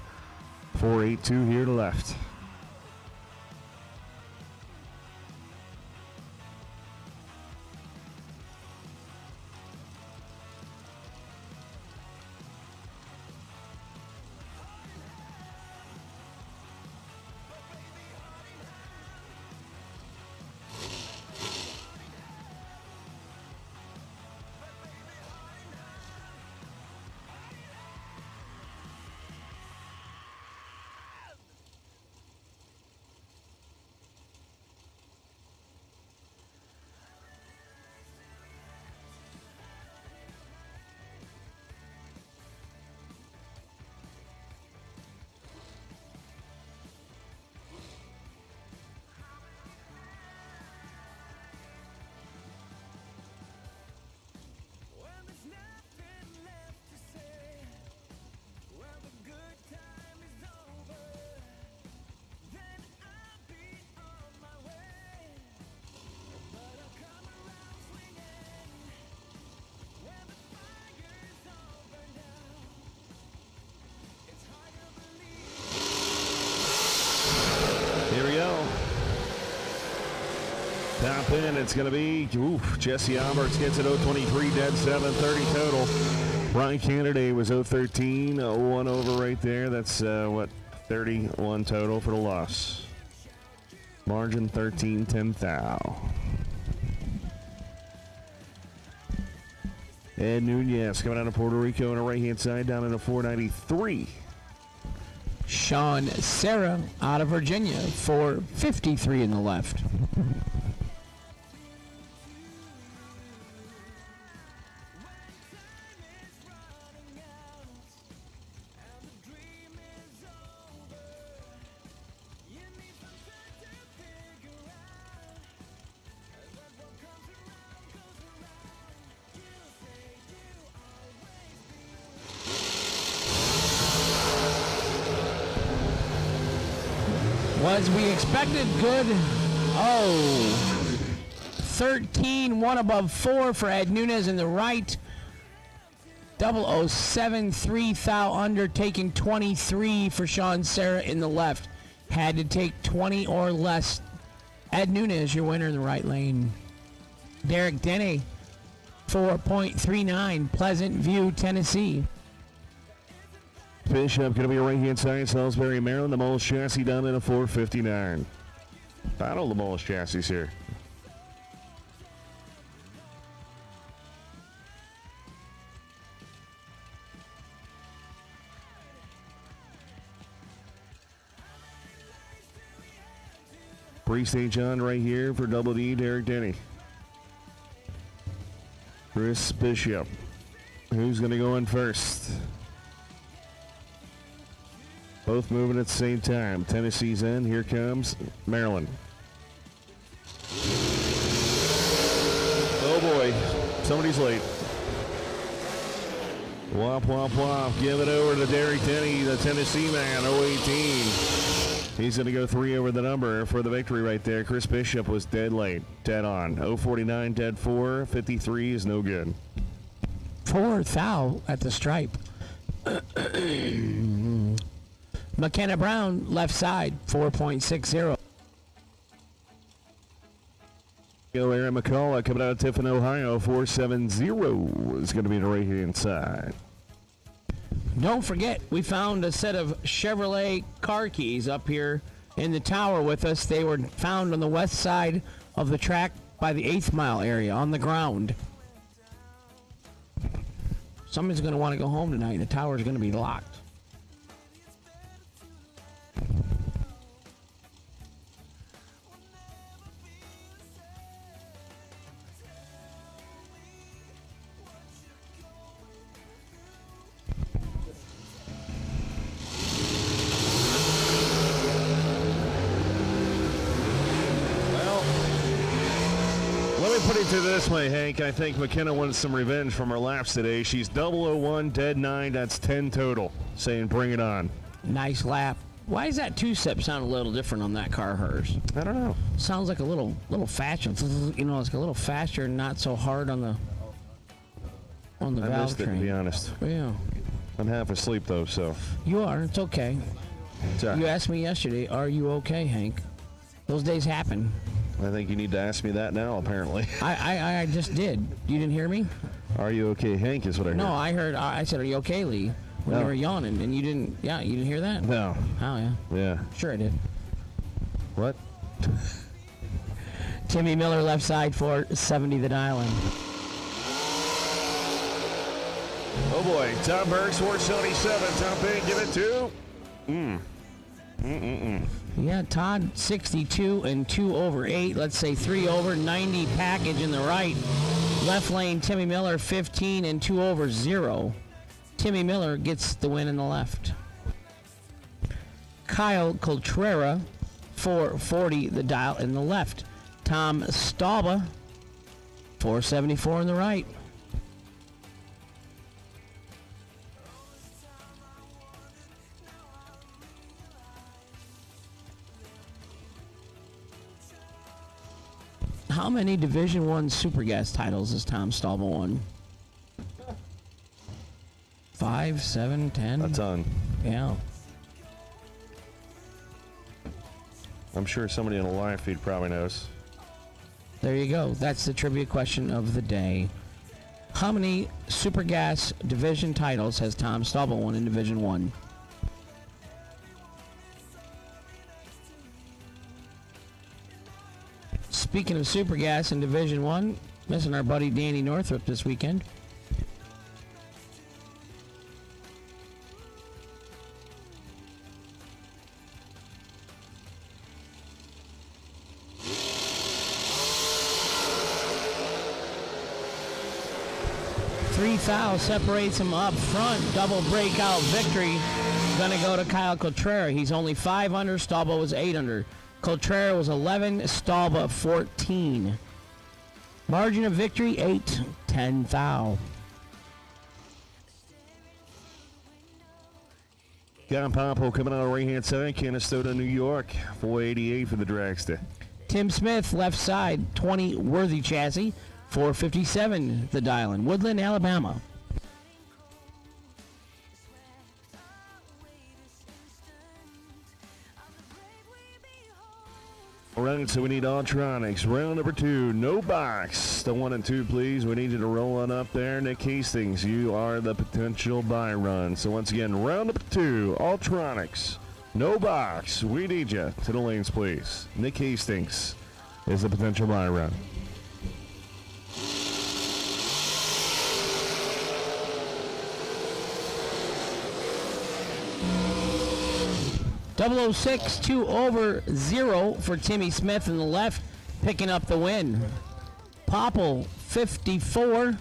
482 here to left. Here we go. Top in, it's going to be, Jesse Alberts gets it 023, dead 730 total. Brian Kennedy was 013, 1 over right there. That's, 31 total for the loss. Margin 13-10 thou. Ed Nunez coming out of Puerto Rico on the right-hand side down into 493. Sean Serra out of Virginia, 453 in the left. Was we expected good? 13, 1 above 4 for Ed Nunez in the right. 007, 3 thou under, taking 23 for Sean Serra in the left. Had to take 20 or less. Ed Nunez, your winner in the right lane. Derek Denny, 4.39, Pleasant View, Tennessee. Bishop going to be a right-hand side, Salisbury, Maryland. The Moles chassis down in a 459. Battle the Moles chassis here. Pre-St. John right here for Double D, Derek Denny. Chris Bishop. Who's going to go in first? Both moving at the same time. Tennessee's in. Here comes Maryland. Oh boy. Somebody's late. Womp, womp, womp. Give it over to Derek Denny, the Tennessee man, 018. He's going to go 3 over the number for the victory right there. Chris Bishop was dead late. Dead on. 049, dead 4. 53 is no good. 4 thou at the stripe. McKenna Brown, left side, 4.60. Aaron McCullough coming out of Tiffin, Ohio, 470 is going to be the right-hand side. Don't forget, we found a set of Chevrolet car keys up here in the tower with us. They were found on the west side of the track by the 8th mile area on the ground. Somebody's going to want to go home tonight. The tower's going to be locked. Put it to this way, Hank. I think McKenna wants some revenge from her laps today. She's 001, dead 9. That's 10 total. Saying bring it on. Nice lap. Why does that two-step sound a little different on that car, hers? I don't know. Sounds like a little faster. You know, it's a little faster and not so hard on the I valve missed it, to train. be honest. Yeah. I'm half asleep, though, so. You are. It's okay. You asked me yesterday, are you okay, Hank? Those days happen. I think you need to ask me that now, apparently. I just did. You didn't hear me? Are you okay, Hank, is what I heard. No, I said, are you okay, Lee? When No. you were yawning, and you didn't hear that? No. Oh, yeah. Yeah. Sure I did. What? Timmy Miller, left side, 470 the dial in. Oh, boy. Tom Burks, 477. Tom Payne, give it to... Yeah, Todd, 62 and 2 over 8. Let's say 3 over, 90 package in the right. Left lane, Timmy Miller, 15 and 2 over 0. Timmy Miller gets the win in the left. Kyle Coltrera, 440 the dial in the left. Tom Stauba, 474 in the right. How many Division I Super Gas titles has Tom Stauba won? 5, 7, 10? A ton. Yeah. I'm sure somebody in a live feed probably knows. There you go. That's the trivia question of the day. How many Super Gas Division titles has Tom Stauba won in Division I? Speaking of Super Gas in Division I, missing our buddy Danny Northrup this weekend. Three fouls separates him up front. Double breakout victory. Gonna go to Kyle Coltrera. He's only 5 under. Stauba was 8 under. Coltrera was 11. Stauba 14. Margin of victory 8-10 foul. John Pompo coming out of right-hand side, Canastota, New York, 488 for the dragster. Tim Smith, left side, 20 Worthy chassis, 457 the dial-in. Woodland, Alabama. All right, so we need Altronics. Round number 2, no box. The 1 and 2, please. We need you to roll on up there. Nick Hastings, you are the potential buy run. So once again, round number 2, Altronics. No box. We need you to the lanes, please. Nick Hastings is the potential buy run. .006, 2 over 0 for Timmy Smith in the left, picking up the win. Popple, 54.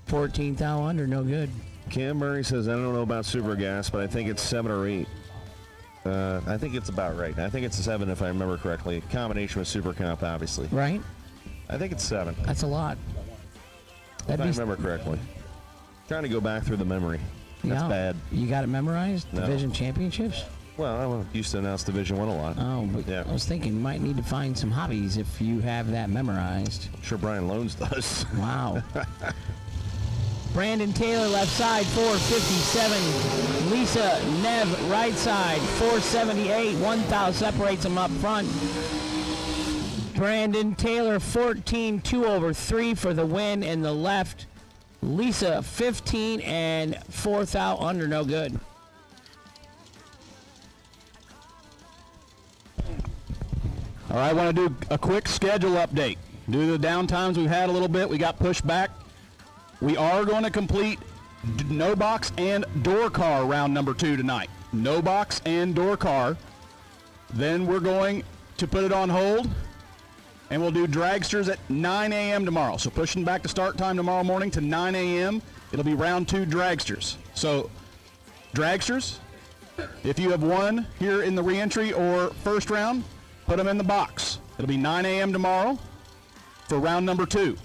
14 thou under, no good. Cam Murray says, I don't know about Super Gas, but I think it's 7 or 8. I think it's about right. I think it's 7 if I remember correctly. Combination with Super Comp, obviously. Right? I think it's 7. That's a lot. If I remember correctly. Trying to go back through the memory. That's bad. You got it memorized? No. Division championships? Well, I used to announce Division 1 a lot. Oh, but yeah. I was thinking you might need to find some hobbies if you have that memorized. I'm sure Brian Loans does. Wow. Brandon Taylor, left side, 457. Lisa Nev, right side, 478. 1 thou separates them up front. Brandon Taylor, 14, 2 over 3 for the win in the left. Lisa, 15 and 4 thou under, no good. All right, I want to do a quick schedule update. Due to the downtimes we've had a little bit, we got pushed back. We are going to complete no box and door car round number 2 tonight. No box and door car. Then we're going to put it on hold, and we'll do dragsters at 9 a.m. tomorrow. So pushing back the start time tomorrow morning to 9 a.m. It'll be round 2 dragsters. So dragsters, if you have won here in the reentry or first round, put them in the box. It'll be 9 a.m. tomorrow for round number 2.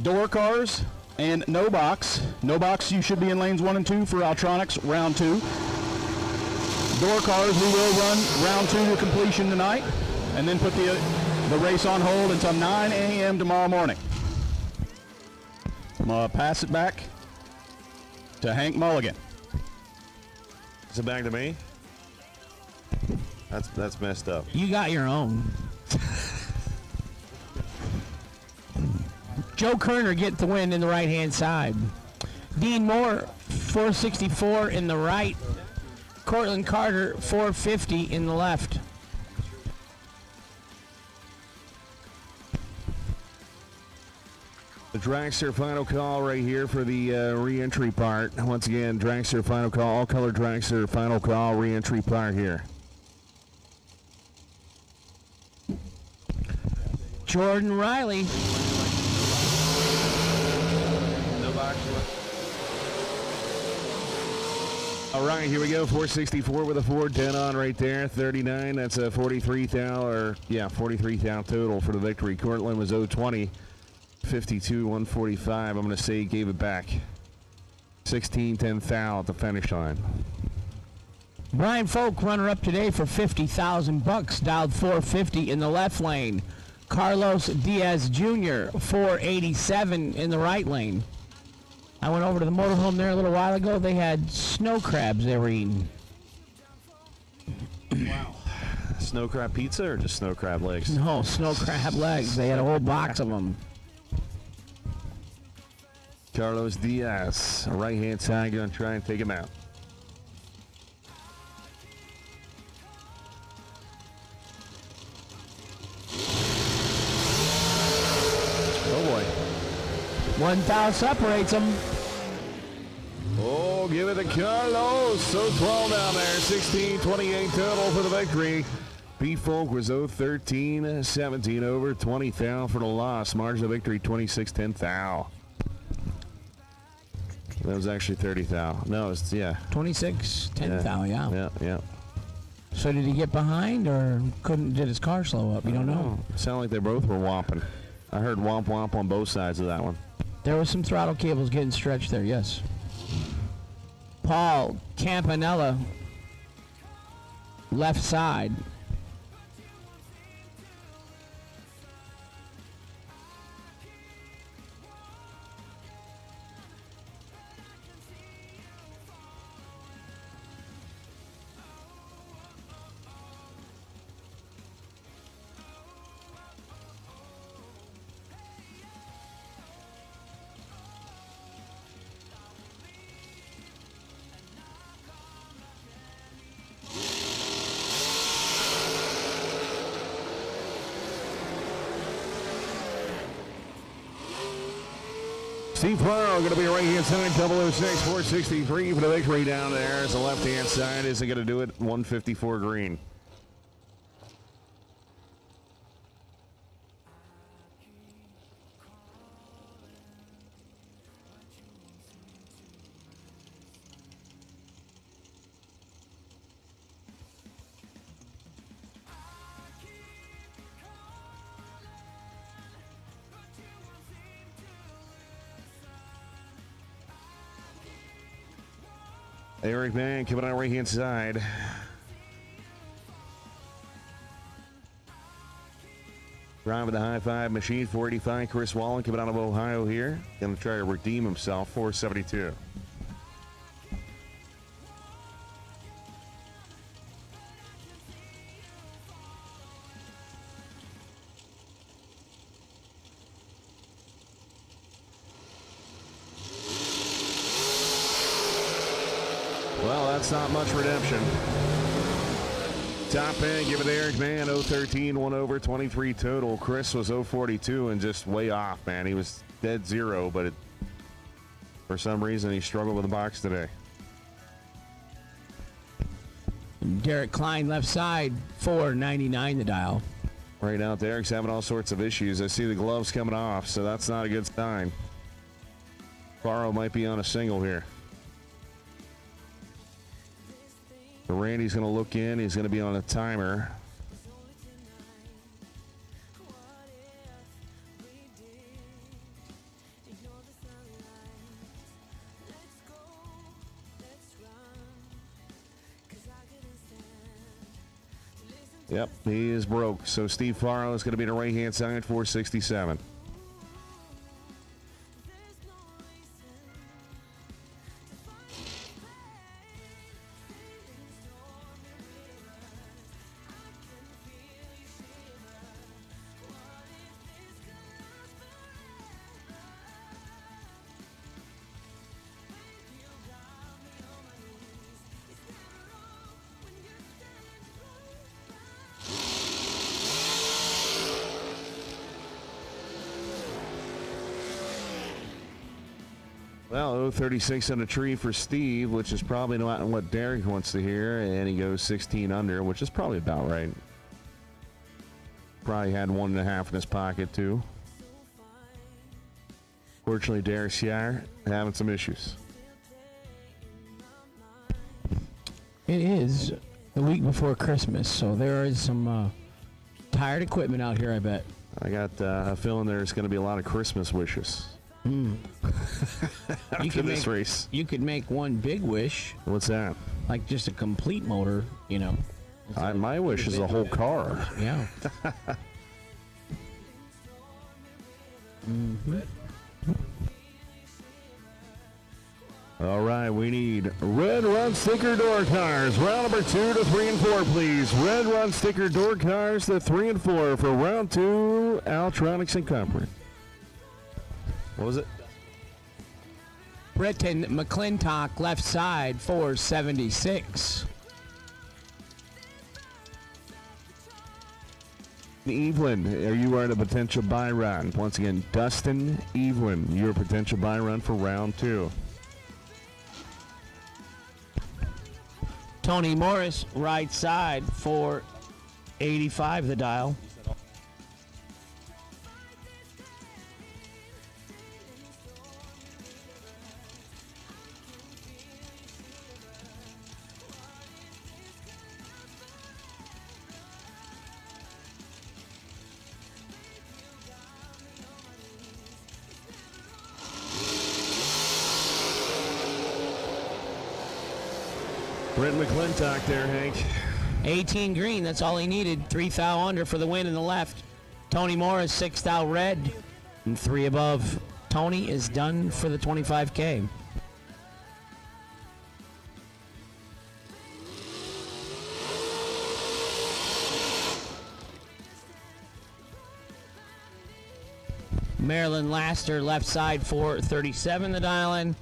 Door cars, and no box. No box, you should be in lanes 1 and 2 for Altronics, round 2. Door cars, we will run round 2 to completion tonight, and then put the race on hold until 9 a.m. tomorrow morning. I'm going to pass it back to Hank Mulligan. Is it back to me? That's messed up. You got your own. Joe Kerner get the win in the right-hand side. Dean Moore, 464 in the right. Cortland Carter, 450 in the left. The dragster final call right here for the re-entry part. Once again, dragster final call, all-color dragster final call, re-entry part here. Jordan Riley. All right, here we go. 464 with a 410 on right there. 39. That's a 43 thou total for the victory. Cortland was 020. 52, 145. I'm going to say he gave it back. 16, 10 thou at the finish line. Brian Folk, runner-up today for $50,000, dialed 450 in the left lane. Carlos Diaz Jr., 487 in the right lane. I went over to the motorhome there a little while ago. They had snow crabs they were eating. Wow. Snow crab pizza or just snow crab legs? No, snow crab legs. They had a whole box of them. Carlos Diaz, right-hand side, going to try and take him out. Oh, boy. 1 thou separates them. Oh, give it to Carlos. So 12 down there. 16-28 total for the victory. P. Folk was 0-13, 17 over, 20 thou for the loss. Margin of victory, 26-10 thou. That was actually 30 thou. No, it's, 26-10 thou, yeah. Yeah. So did he get behind, or did his car slow up? You don't know. Sound like they both were whomping. I heard womp womp on both sides of that one. There was some throttle cables getting stretched there, yes. Paul Campanella, left side. Steve Farrell going to be right-hand side, 006, 463 for the victory down there. As the left-hand side isn't going to do it, 154 green. Eric Mann coming out right-hand side. Driving the high five machine, 485. Chris Wallen coming out of Ohio here. Going to try to redeem himself, 472. Well, that's not much redemption. Top end, give it to Eric Mann, 013, 1 over, 23 total. Chris was 042 and just way off, man. He was dead zero, but for some reason he struggled with the box today. Derek Klein, left side, 499 the dial. Right out there, Eric's having all sorts of issues. I see the gloves coming off, so that's not a good sign. Faro might be on a single here. Randy's going to look in. He's going to be on a timer. Yep, he is broke. So Steve Farrow is going to be the right-hand side, 467. Well, 036 on a tree for Steve, which is probably not what Derek wants to hear, and he goes 16 under, which is probably about right. Probably had 1.5 in his pocket, too. Fortunately, Derek's here having some issues. It is the week before Christmas, so there is some tired equipment out here, I bet. I got a feeling there's going to be a lot of Christmas wishes. After this race. You could make one big wish. What's that? Like just a complete motor, you know. My wish is a whole car. Yeah. All right, we need red run sticker door cars. Round number 2 to 3 and 4, please. Red run sticker door cars to 3 and 4 for round 2, Altronics and Company. What was it? Britton McClintock, left side, 476. Evelyn, are you at a potential buy run? Once again, Dustin Evelyn, your potential buy run for round 2. Tony Morris, right side, 485 the dial. Brent McClintock there, Hank. 18 green, that's all he needed. 3 thou under for the win in the left. Tony Morris, 6 thou red, and 3 above. Tony is done for the 25K. Marilyn Laster, left side, 437 the dial in.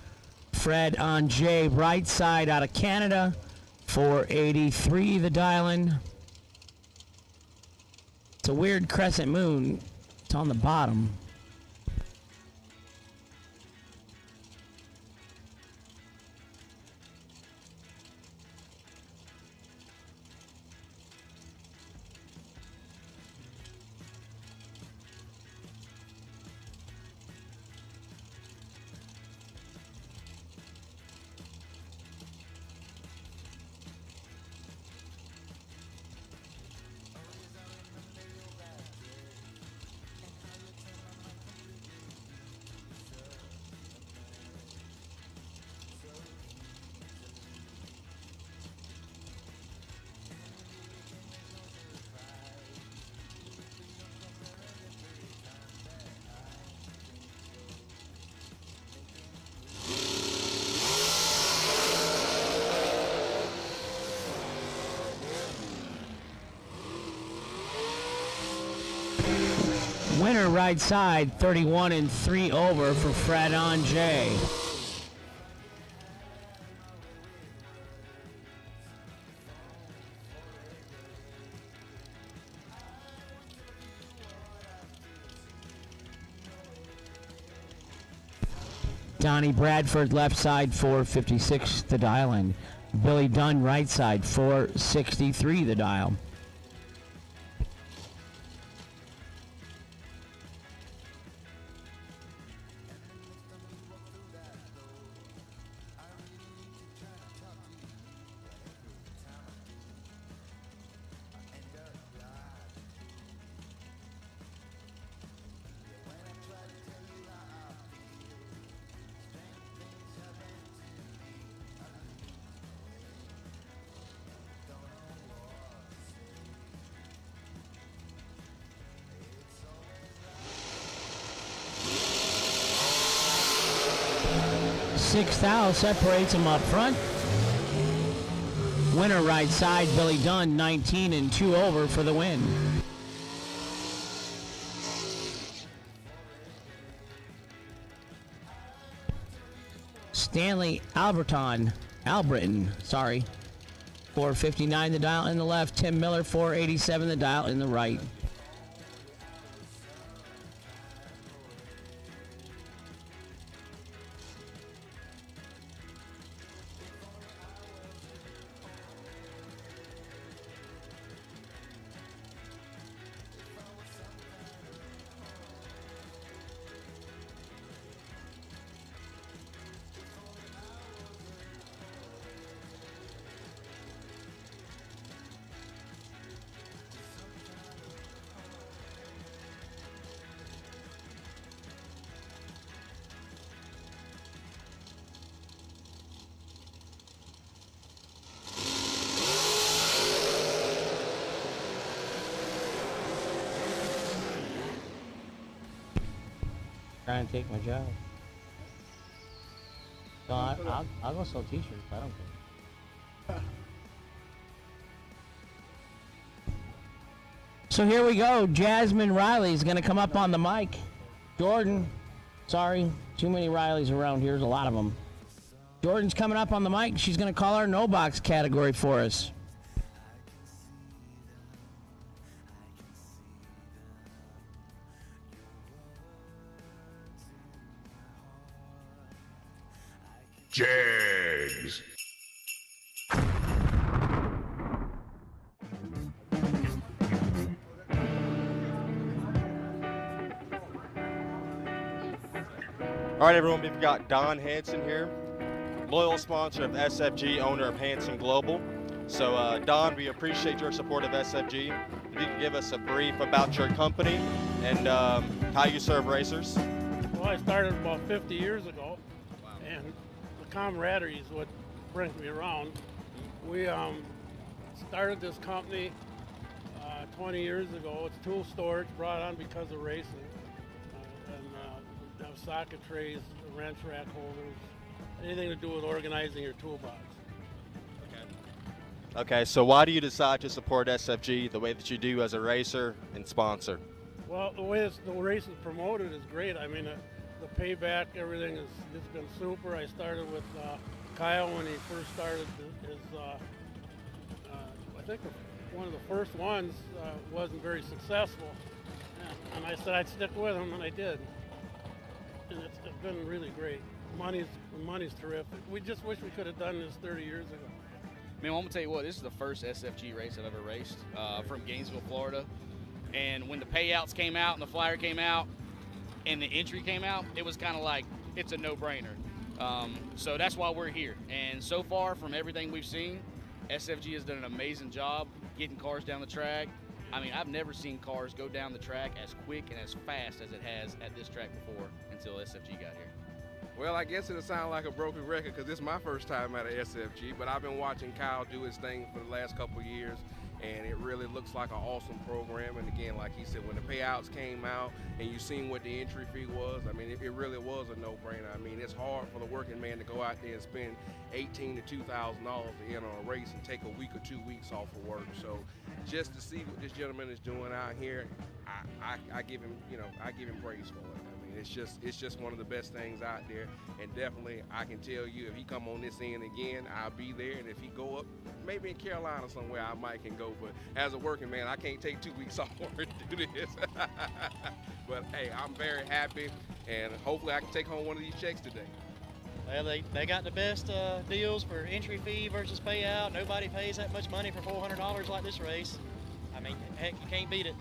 Fred Anjay, right side out of Canada, 483 the dial in. It's a weird crescent moon. It's on the bottom. Winner right side, 31 and 3 over for Fred Anjay. Donnie Bradford left side, 456 the dial in. Billy Dunn right side, 463 the dial. sixth thou separates them up front. Winner right side, Billy Dunn, 19 and 2 over for the win. Stanley Albritton, 459 the dial in the left. Tim Miller, 487 the dial in the right. Trying to take my job. So I'll go sell t-shirts. I don't care. So here we go. Jasmine Riley's going to come up on the mic. Jordan, sorry, too many Rileys around here. There's a lot of them. Jordan's coming up on the mic. She's going to call our no box category for us. Jags. All right, everyone, we've got Don Hanson here, loyal sponsor of SFG, owner of Hanson Global. So, Don, we appreciate your support of SFG. If you could give us a brief about your company and how you serve racers. Well, I started about 50 years ago, and the camaraderie is what brings me around. We started this company 20 years ago. It's tool storage, brought on because of racing. And have socket trays, wrench rack holders, anything to do with organizing your toolbox. Okay, so why do you decide to support SFG the way that you do as a racer and sponsor? Well, the way the race is promoted is great. I mean, the payback, everything has been super. I started with Kyle when he first started his, I think one of the first ones wasn't very successful. And I said I'd stick with him, and I did. And it's been really great. Money's terrific. We just wish we could have done this 30 years ago. Man, I'm gonna tell you what, this is the first SFG race I've ever raced from Gainesville, Florida. And when the payouts came out and the flyer came out and the entry came out, it was kind of like, it's a no-brainer. So that's why we're here. And so far, from everything we've seen, SFG has done an amazing job getting cars down the track. I mean, I've never seen cars go down the track as quick and as fast as it has at this track before until SFG got here. Well, I guess it'll sound like a broken record because this is my first time at a SFG, but I've been watching Kyle do his thing for the last couple of years, and it really looks like an awesome program. And again, like he said, when the payouts came out and you seen what the entry fee was, I mean, it really was a no-brainer. I mean, it's hard for the working man to go out there and spend $1,800 to $2,000 to enter a race and take a week or 2 weeks off of work. So just to see what this gentleman is doing out here, I give him, I give him praise for it. It's just one of the best things out there, and definitely I can tell you if he come on this end again, I'll be there, and if he go up, maybe in Carolina somewhere, I might can go, but as a working man, I can't take 2 weeks off work to do this. But hey, I'm very happy, and hopefully I can take home one of these checks today. Well, they got the best deals for entry fee versus payout. Nobody pays that much money for $400 like this race. I mean, heck, you can't beat it,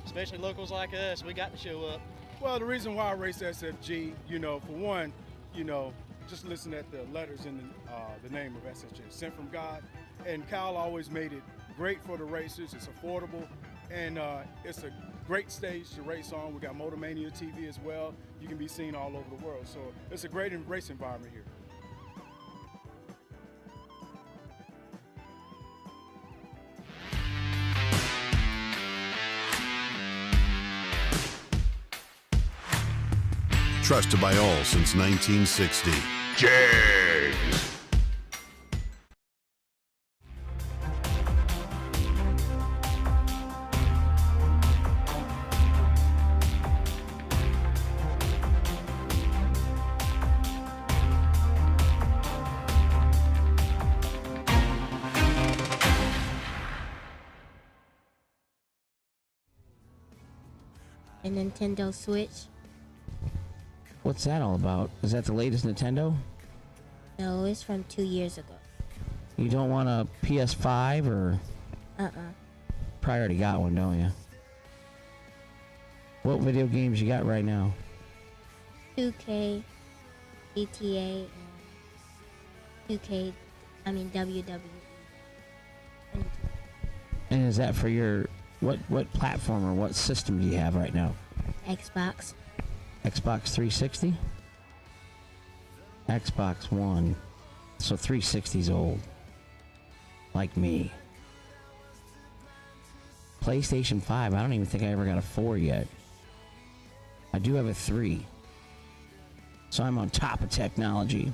especially locals like us. We got to show up. Well, the reason why I race SFG, for one, just listen at the letters in the name of SFG, sent from God. And Kyle always made it great for the racers. It's affordable, and it's a great stage to race on. We got Motormania TV as well. You can be seen all over the world. So it's a great race environment here. Trusted by all since 1960. Jags. A Nintendo Switch. What's that all about? Is that the latest Nintendo? No, it's from 2 years ago. You don't want a PS5 or? Probably already got one, don't you? What video games you got right now? 2K, GTA, and WWE. And is that for your what platform or what system do you have right now? Xbox. Xbox 360? Xbox One. So 360's old. Like me. PlayStation 5, I don't even think I ever got a 4 yet. I do have a 3. So I'm on top of technology.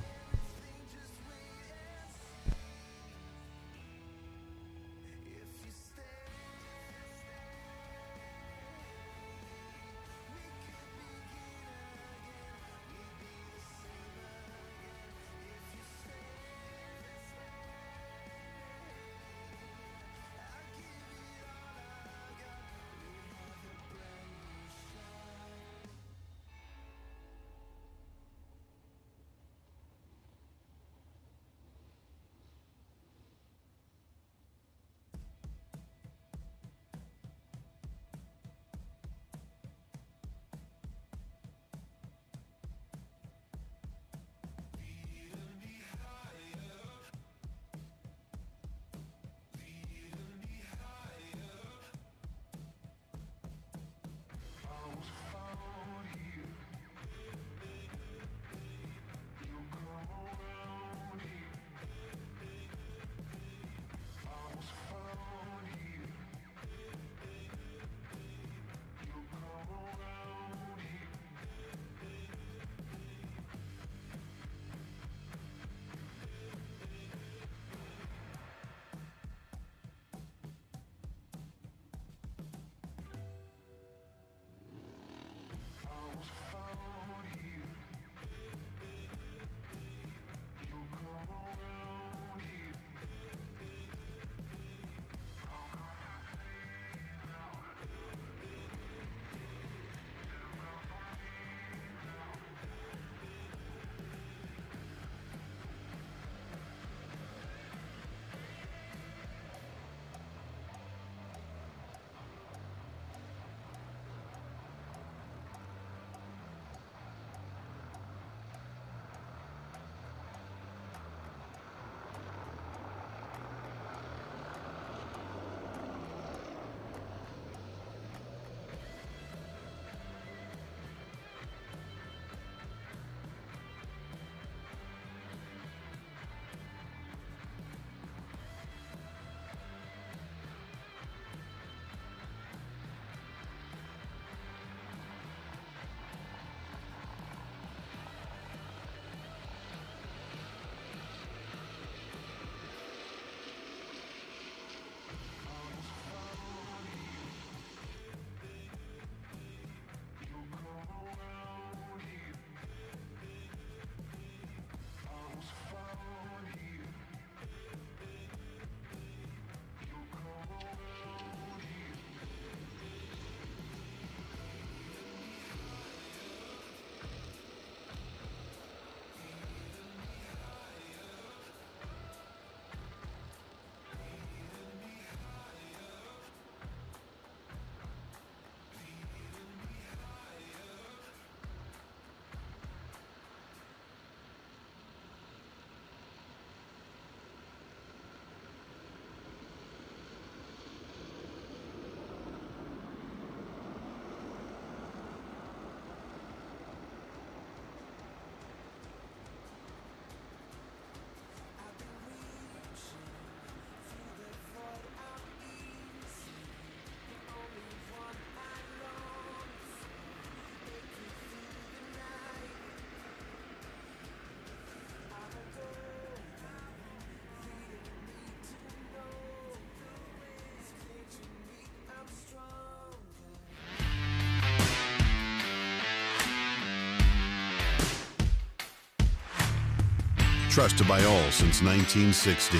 Trusted by all since 1960.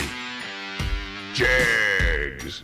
Jags.